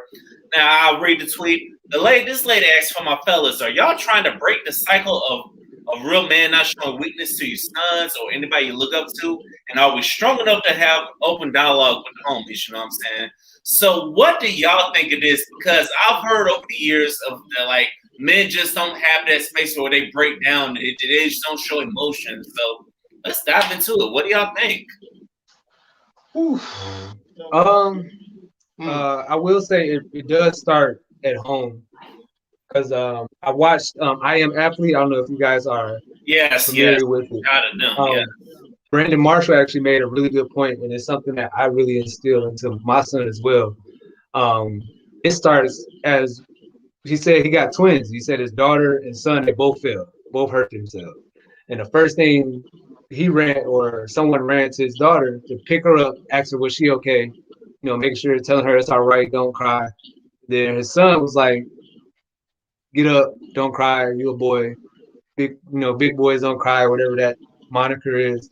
Now I'll read the tweet. This lady asked for my fellas, are y'all trying to break the cycle a real man not showing weakness to your sons or anybody you look up to, and are we strong enough to have open dialogue with homies? You know what I'm saying? So, what do y'all think of this? Because I've heard over the years of like men just don't have that space where they break down. They just don't show emotion. So, let's dive into it. What do y'all think? I will say it does start at home because I watched I Am Athlete. I don't know if you guys are familiar with it. Brandon Marshall actually made a really good point, and it's something that I really instill into my son as well. It starts as he said he got twins. He said his daughter and son, they both fell, both hurt themselves. And the first thing he ran or someone ran to his daughter to pick her up, ask her, was she okay? You know, making sure, telling her it's all right, don't cry. Then his son was like, get up, don't cry, you're a boy. Big boys don't cry, whatever that moniker is.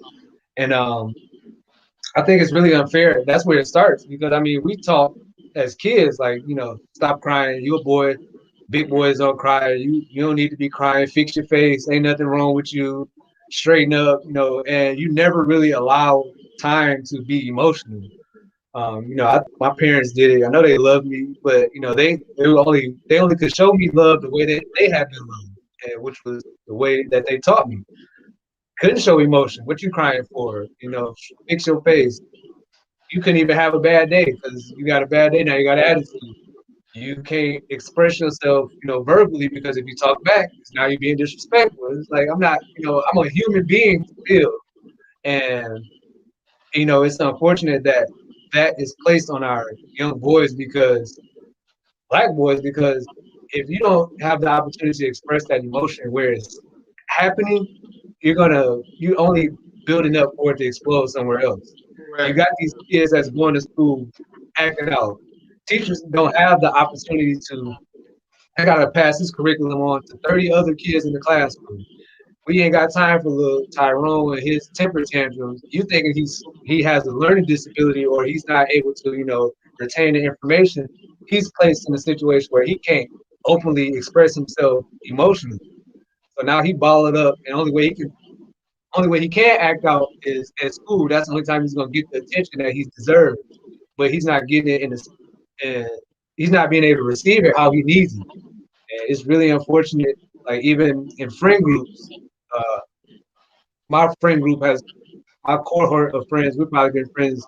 And I think it's really unfair. That's where it starts because I mean, we talk as kids, like, stop crying, you're a boy. Big boys don't cry. You don't need to be crying. Fix your face. Ain't nothing wrong with you. Straighten up, and you never really allow time to be emotional. My parents did it. I know they love me, but they only could show me love the way that they have been loved, and which was the way that they taught me. Couldn't show emotion. What you crying for? Fix your face. You couldn't even have a bad day because you got a bad day now. You got attitude. You can't express yourself, verbally because if you talk back, now you're being disrespectful. It's like I'm not, I'm a human being to feel, and it's unfortunate that that is placed on our young boys black boys, because if you don't have the opportunity to express that emotion where it's happening, you only building up for it to explode somewhere else. Right. You got these kids that's going to school acting out. Teachers don't have the opportunity to, I gotta pass this curriculum on to 30 other kids in the classroom. We ain't got time for little Tyrone and his temper tantrums. You thinking he has a learning disability or he's not able to, retain the information. He's placed in a situation where he can't openly express himself emotionally. So now he balled up, and only way he can act out is at school. That's the only time he's gonna get the attention that he's deserved. But he's not getting it and he's not being able to receive it how he needs it. And it's really unfortunate. Like even in friend groups, my friend group has my cohort of friends. We've probably been friends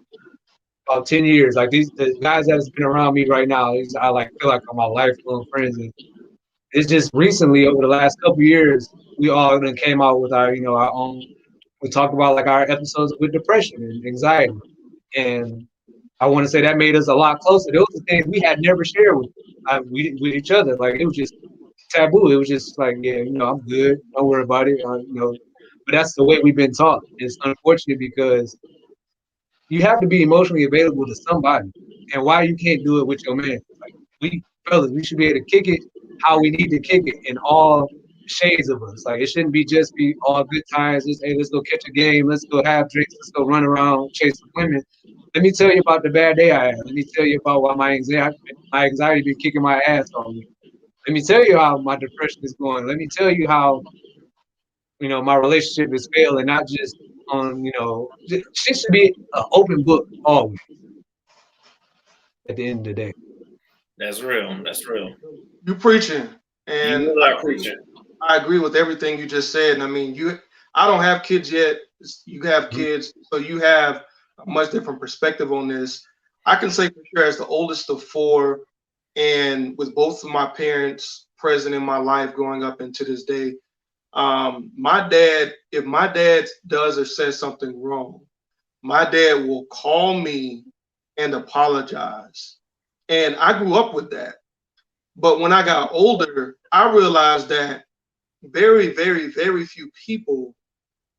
about 10 years. Like the guys that's been around me right now, I feel like are my lifelong friends. And it's just recently over the last couple of years, we all came out with our own. We talked about like our episodes with depression and anxiety, and I want to say that made us a lot closer. Those are things we had never shared with each other. Like it was just taboo. It was just like, yeah, I'm good. Don't worry about it. But that's the way we've been taught. It's unfortunate because you have to be emotionally available to somebody, and why you can't do it with your man? Like we should be able to kick it how we need to kick it in all shades of us. Like it shouldn't be all good times. Let's go catch a game. Let's go have drinks. Let's go run around, chase some women. Let me tell you about the bad day I had. Let me tell you about why my anxiety been kicking my ass all week. Let me tell you how my depression is going. Let me tell you how, my relationship is failing, not just on, shit should be an open book always at the end of the day. That's real. That's real. You preaching. And you are preaching. I agree with everything you just said. And I mean, I don't have kids yet. You have kids, so you have a much different perspective on this. I can say for sure, as the oldest of four, and with both of my parents present in my life growing up into this day, if my dad does or says something wrong, my dad will call me and apologize. And I grew up with that. But when I got older, I realized that very, very, very few people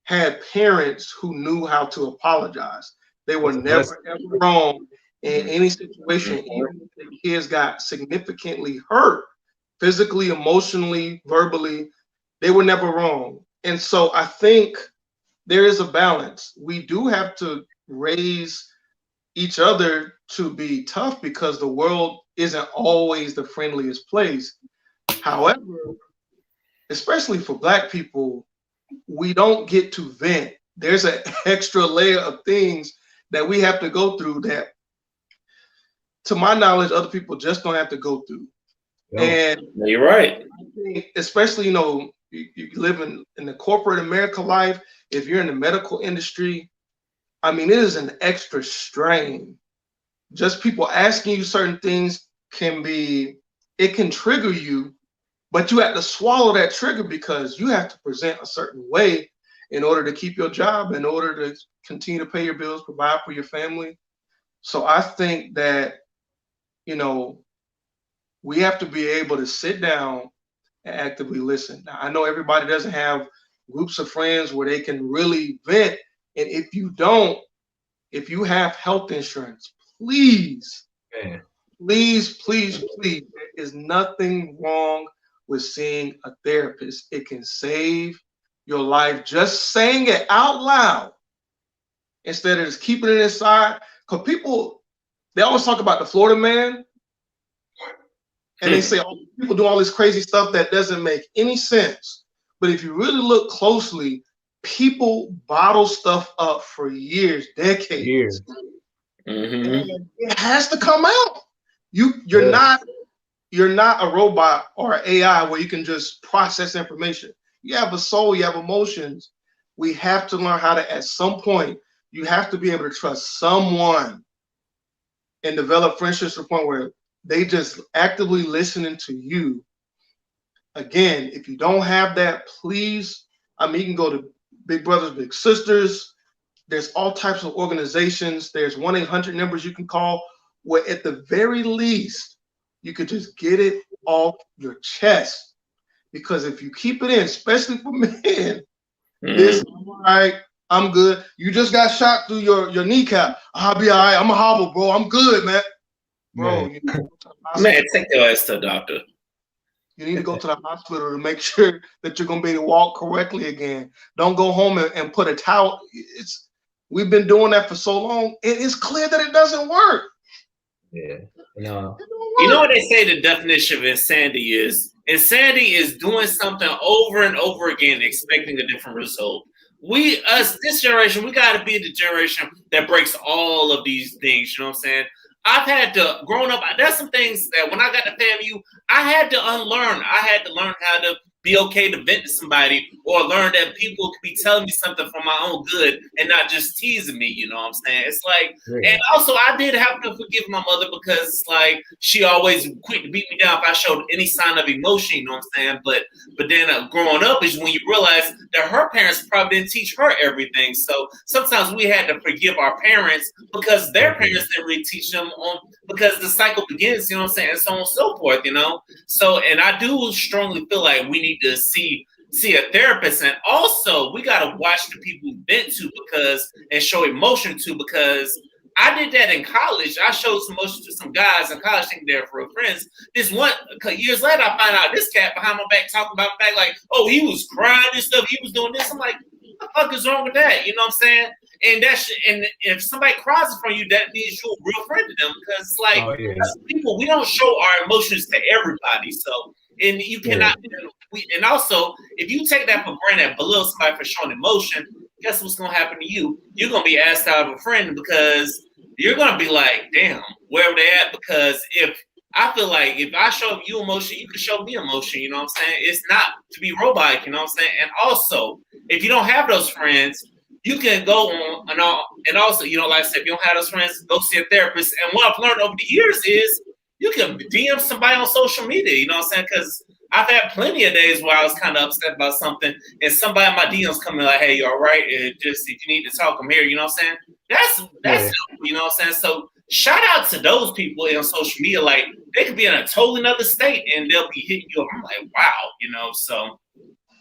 had parents who knew how to apologize. They were never, ever wrong in any situation, even if the kids got significantly hurt, physically, emotionally, verbally, they were never wrong. And so I think there is a balance. We do have to raise each other to be tough because the world isn't always the friendliest place. However, especially for Black people, we don't get to vent. There's an extra layer of things that we have to go through that, to my knowledge, other people just don't have to go through. No. And you're right. Especially, you live in the corporate America life. If you're in the medical industry, I mean, it is an extra strain. Just people asking you certain things it can trigger you, but you have to swallow that trigger because you have to present a certain way in order to keep your job, in order to continue to pay your bills, provide for your family. So I think that, we have to be able to sit down and actively listen. Now, I know everybody doesn't have groups of friends where they can really vent. And if you have health insurance, please, please, there is nothing wrong with seeing a therapist. It can save your life. Just saying it out loud instead of just keeping it inside. Because people, they always talk about the Florida man. And they say, people do all this crazy stuff that doesn't make any sense. But if you really look closely, people bottle stuff up for years, decades. Mm-hmm. It has to come out. You're not a robot or an AI where you can just process information. You have a soul, you have emotions. We have to learn how to, at some point, you have to be able to trust someone and develop friendships to the point where they just actively listening to you. Again, if you don't have that, please, you can go to Big Brothers, Big Sisters. There's all types of organizations. There's 1-800 numbers you can call where at the very least, you could just get it off your chest. Because if you keep it in, especially for men, this, all right, I'm good. You just got shot through your kneecap. I'll be all right. I'm a hobble, bro. I'm good, man. Bro, you need to go to the hospital. Man, take your ass to the doctor. You need to go to the hospital to make sure that you're going to be able to walk correctly again. Don't go home and put a towel. We've been doing that for so long. It is clear that it doesn't work. Yeah. No. You know what they say the definition of insanity is? Insanity is doing something over and over again, expecting a different result. This generation, we got to be the generation that breaks all of these things. You know what I'm saying? I've had to, growing up, there's some things that when I got to FAMU, I had to unlearn. I had to learn how to be okay to vent to somebody or learn that people could be telling me something for my own good and not just teasing me, you know what I'm saying? It's like, and also I did have to forgive my mother because it's like she always quick to beat me down if I showed any sign of emotion, you know what I'm saying? But then growing up is when you realize that her parents probably didn't teach her everything. So sometimes we had to forgive our parents because their parents didn't really teach them because the cycle begins, you know what I'm saying? And so on and so forth, you know? So, and I do strongly feel like we need to see a therapist, and also we got to watch the people we vent to and show emotion to, because I did that in college. I showed some emotion to some guys in college thinking they were for friends. Years later, I find out this cat behind my back talking about my back like, oh, he was crying and stuff. He was doing this. I'm like, what the fuck is wrong with that? You know what I'm saying? And if somebody cries in front of you, that means you're a real friend to them, because it's like people, we don't show our emotions to everybody. So, and you cannot. And also, if you take that for granted, belittle somebody for showing emotion, guess what's going to happen to you? You're going to be asked out of a friend because you're going to be like, damn, where are they at? Because I feel like if I show you emotion, you can show me emotion. You know what I'm saying? It's not to be robotic. You know what I'm saying? And also, if you don't have those friends, you can go on and also, you know, like I said, if you don't have those friends, go see a therapist. And what I've learned over the years is you can DM somebody on social media. You know what I'm saying? Because I've had plenty of days where I was kind of upset about something, and somebody in my DMs coming like, "Hey, you all right? Just if you need to talk, I'm here." You know what I'm saying? That's you know what I'm saying. So shout out to those people on social media. Like they could be in a totally another state and they'll be hitting you up. I'm like, wow, you know. So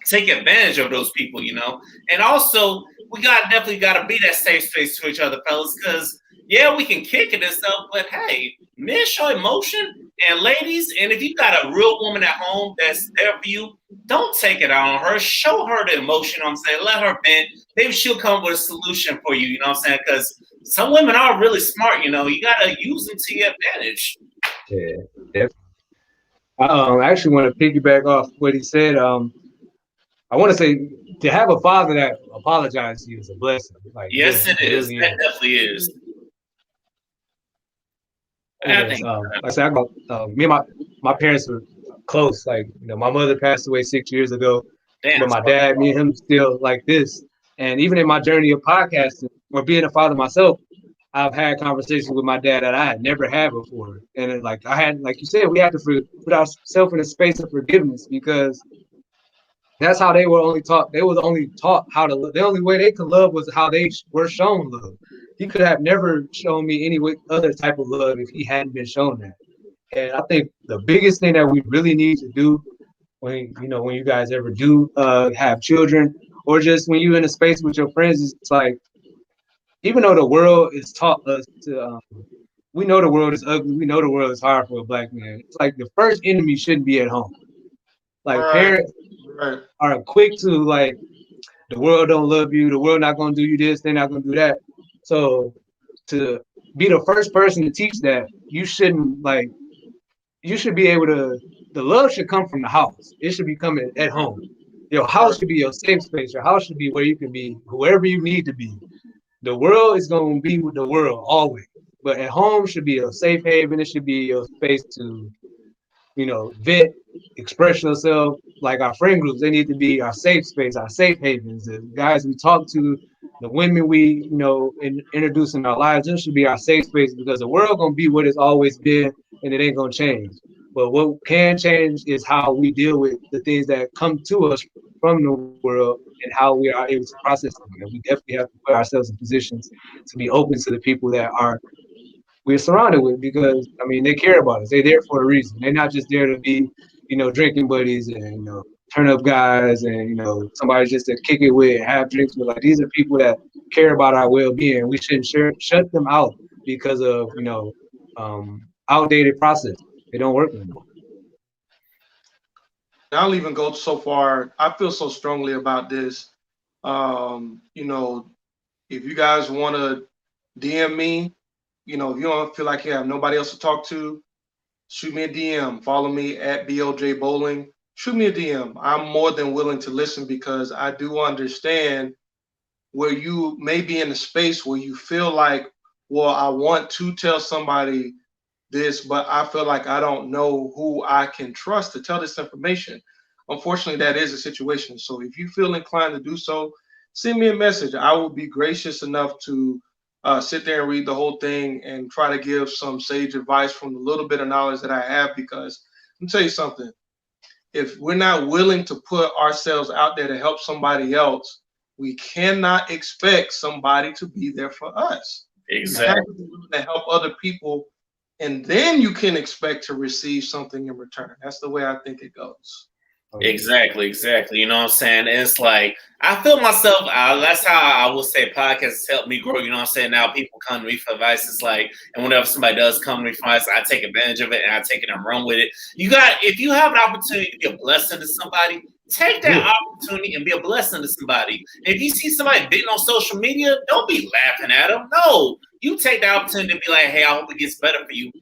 take advantage of those people, you know. And also, we definitely got to be that safe space to each other, fellas, because yeah, we can kick it and stuff, but hey, men show emotion. And ladies, and if you got a real woman at home that's there for you, don't take it out on her. Show her the emotion, you know what I'm saying? Let her vent. Maybe she'll come with a solution for you, you know what I'm saying? Because some women are really smart, you know. You got to use them to your advantage. Yeah, definitely. I actually want to piggyback off what he said. I want to say to have a father that apologizes to you is a blessing. Like, yes, it is. really That definitely is. I Because, think. like I said, me and my parents were close. Like, my mother passed away 6 years ago, Damn. but my dad, me and him still like this. And even in my journey of podcasting or being a father myself, I've had conversations with my dad that I had never had before. And it, like you said, we had to put ourselves in a space of forgiveness because that's how they were only taught. They were only taught how to love. The only way they could love was how they were shown love. He could have never shown me any other type of love if he hadn't been shown that. And I think the biggest thing that we really need to do when you guys ever do have children, or just when you're in a space with your friends, is it's like, even though the world is taught us to, we know the world is ugly. We know the world is hard for a black man. It's like the first enemy shouldn't be at home. Like, parents are quick to like, the world don't love you. The world not gonna do you this. They're not gonna do that. So to be the first person to teach that, you should be able to. The love should come from the house. It should be coming at home. Your house should be your safe space. Your house should be where you can be whoever you need to be. The world is gonna be with the world always, but at home should be a safe haven. It should be your space to vent, express yourself. Like our friend groups, they need to be our safe space, our safe havens. The guys we talk to, the women we, introduce in our lives, this should be our safe space because the world gonna be what it's always been, and it ain't gonna change. But what can change is how we deal with the things that come to us from the world and how we are able to process them. And we definitely have to put ourselves in positions to be open to the people that we're surrounded with, because they care about us. They're there for a reason. They're not just there to be, drinking buddies and turn up guys and somebody just to kick it with and have drinks with. Like, these are people that care about our well-being. We shouldn't shut them out because of outdated process. They don't work anymore. I'll even go so far. I feel so strongly about this. If you guys want to DM me, if you don't feel like you have nobody else to talk to, shoot me a DM. Follow me at BLJ Bowling. Shoot me a DM. I'm more than willing to listen because I do understand where you may be in a space where you feel like, well, I want to tell somebody this, but I feel like I don't know who I can trust to tell this information. Unfortunately, that is a situation. So if you feel inclined to do so, send me a message. I will be gracious enough to sit there and read the whole thing and try to give some sage advice from the little bit of knowledge that I have, because let me tell you something. If we're not willing to put ourselves out there to help somebody else, we cannot expect somebody to be there for us. Exactly. You have to be willing to help other people, and then you can expect to receive something in return. That's the way I think it goes. Exactly. You know what I'm saying? It's like, I feel myself, that's how I will say podcasts help me grow. You know what I'm saying? Now people come to me for advice. It's like, and whenever somebody does come to me for advice, I take advantage of it and I take it and run with it. If you have an opportunity to be a blessing to somebody, take that opportunity and be a blessing to somebody. If you see somebody bitting on social media, don't be laughing at them. No, you take the opportunity to be like, hey, I hope it gets better for you.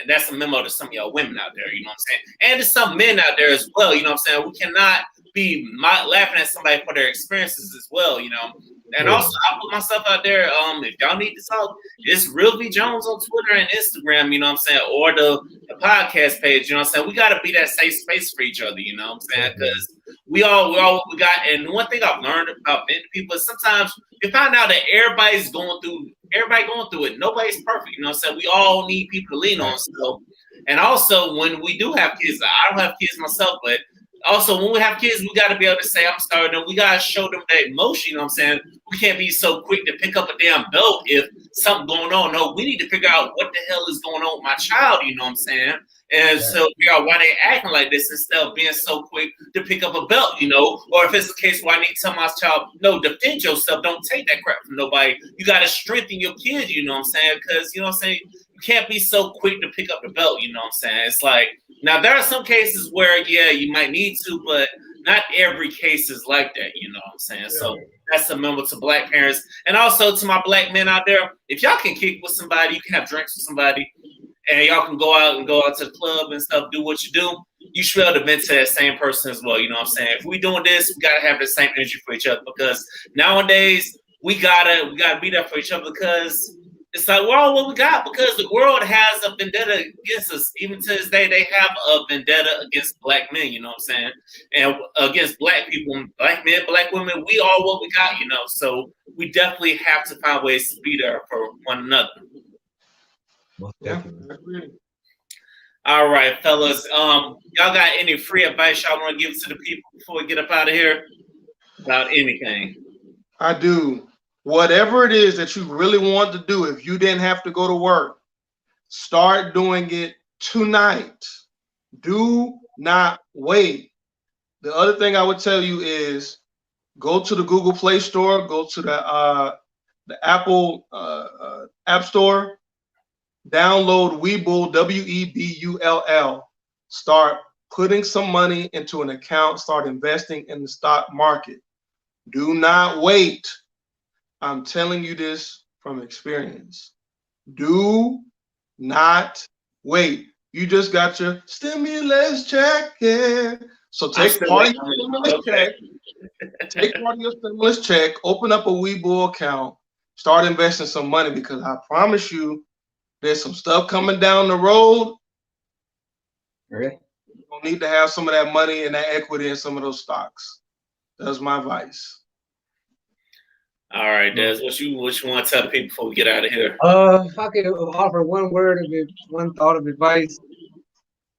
That's a memo to some of y'all women out there, you know what I'm saying? And to some men out there as well, you know what I'm saying? We cannot be laughing at somebody for their experiences as well, And also, I put myself out there, if y'all need to talk, it's Real V Jones on Twitter and Instagram, you know what I'm saying? Or the podcast page, you know what I'm saying? We got to be that safe space for each other, you know what I'm saying? Because we all what we got. And one thing I've learned about many people is sometimes you find out that everybody going through it. Nobody's perfect, you know what I'm saying? We all need people to lean on. So, and also when we do have kids, I don't have kids myself, but also when we have kids, we got to be able to say, I'm sorry, then we got to show them that emotion, you know what I'm saying? We can't be so quick to pick up a damn belt if something going on. No, we need to figure out what the hell is going on with my child, you know what I'm saying? And so figure out why they acting like this instead of being so quick to pick up a belt, or if it's the case where I need to tell my child, no, defend yourself. Don't take that crap from nobody. You got to strengthen your kid, you know what I'm saying? Because, you know what I'm saying, you can't be so quick to pick up the belt, you know what I'm saying? It's like, now there are some cases where, you might need to, but not every case is like that, you know what I'm saying? Yeah. So that's a memo to black parents. And also to my black men out there, if y'all can kick with somebody, you can have drinks with somebody, and y'all can go out to the club and stuff, do what you do. you should be able to vent to that same person as well. You know what I'm saying? If we doing this, we gotta have the same energy for each other, because nowadays we gotta be there for each other, because it's like we're all what we got, because the world has a vendetta against us. Even to this day, they have a vendetta against black men, you know what I'm saying? And against black people, black men, black women, we are what we got, you know? So we definitely have to find ways to be there for one another. Yeah. All right, fellas. Y'all got any free advice y'all want to give to the people before we get up out of here about anything? I do. Whatever it is that you really want to do, if you didn't have to go to work, start doing it tonight. Do not wait. The other thing I would tell you is go to the Google Play Store, go to the Apple App Store, download Webull, Webull. Start putting some money into an account, start investing in the stock market. Do not wait. I'm telling you this from experience. Do not wait. You just got your stimulus check, yeah. So take part of your stimulus check. Take part of your stimulus check. Open up a Webull account. Start investing some money, because I promise you, there's some stuff coming down the road. Okay. You don't need to have some of that money and that equity in some of those stocks. That's my advice. All right, Des, what you want to tell the people before we get out of here? If I could offer one thought of advice,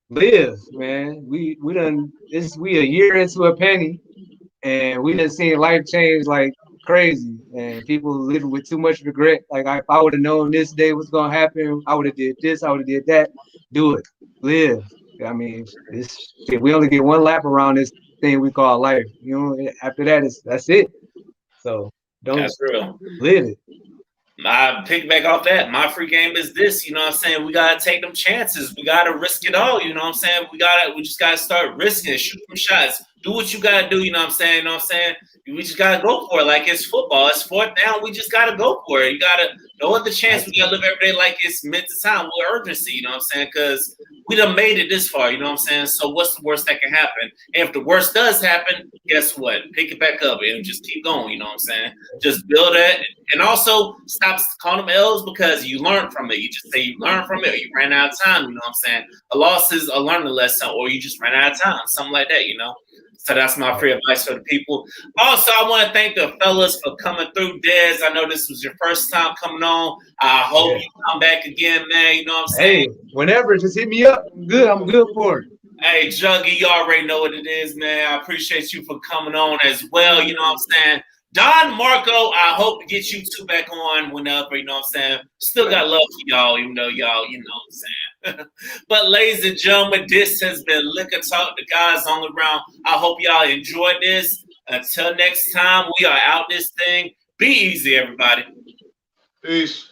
live, man. We a year into a penny, and we done seen life change like crazy, and people living with too much regret. Like, if I would have known this day was gonna happen, I would have did this, I would have did that. Do it, live. I mean, we only get one lap around this thing we call life. You know, after that, that's it. So don't live it. I pick back off that. My free game is this, you know what I'm saying? We gotta take them chances. We gotta risk it all, you know what I'm saying? We just gotta start risking it, shoot some shots, do what you gotta do, you know what I'm saying? You know what I'm saying? We just gotta go for it. Like it's football, it's fourth down, we just gotta go for it. You gotta no other chance. We gotta live every day like it's meant to time with urgency, you know what I'm saying? Because we done made it this far, you know what I'm saying? So what's the worst that can happen? And if the worst does happen, guess what? Pick it back up and just keep going, you know what I'm saying? Just build it. And also stop calling them L's, because you learn from it. You just say you learn from it, or you ran out of time, you know what I'm saying? A loss is a learning lesson, or you just ran out of time, something like that, you know? So that's my free advice for the people. Also, I want to thank the fellas for coming through. Des, I know this was your first time coming on. I hope you come back again, man. You know what I'm saying? Hey, whenever, just hit me up. I'm good for it. Hey, Juggy, you already know what it is, man. I appreciate you for coming on as well. You know what I'm saying? Don Marco, I hope to get you two back on whenever, you know what I'm saying? Still got love for y'all, even though y'all, you know what I'm saying? But ladies and gentlemen, this has been Liquor Talk, the guys on the round. I hope y'all enjoyed this. Until next time, we are out this thing. Be easy, everybody. Peace.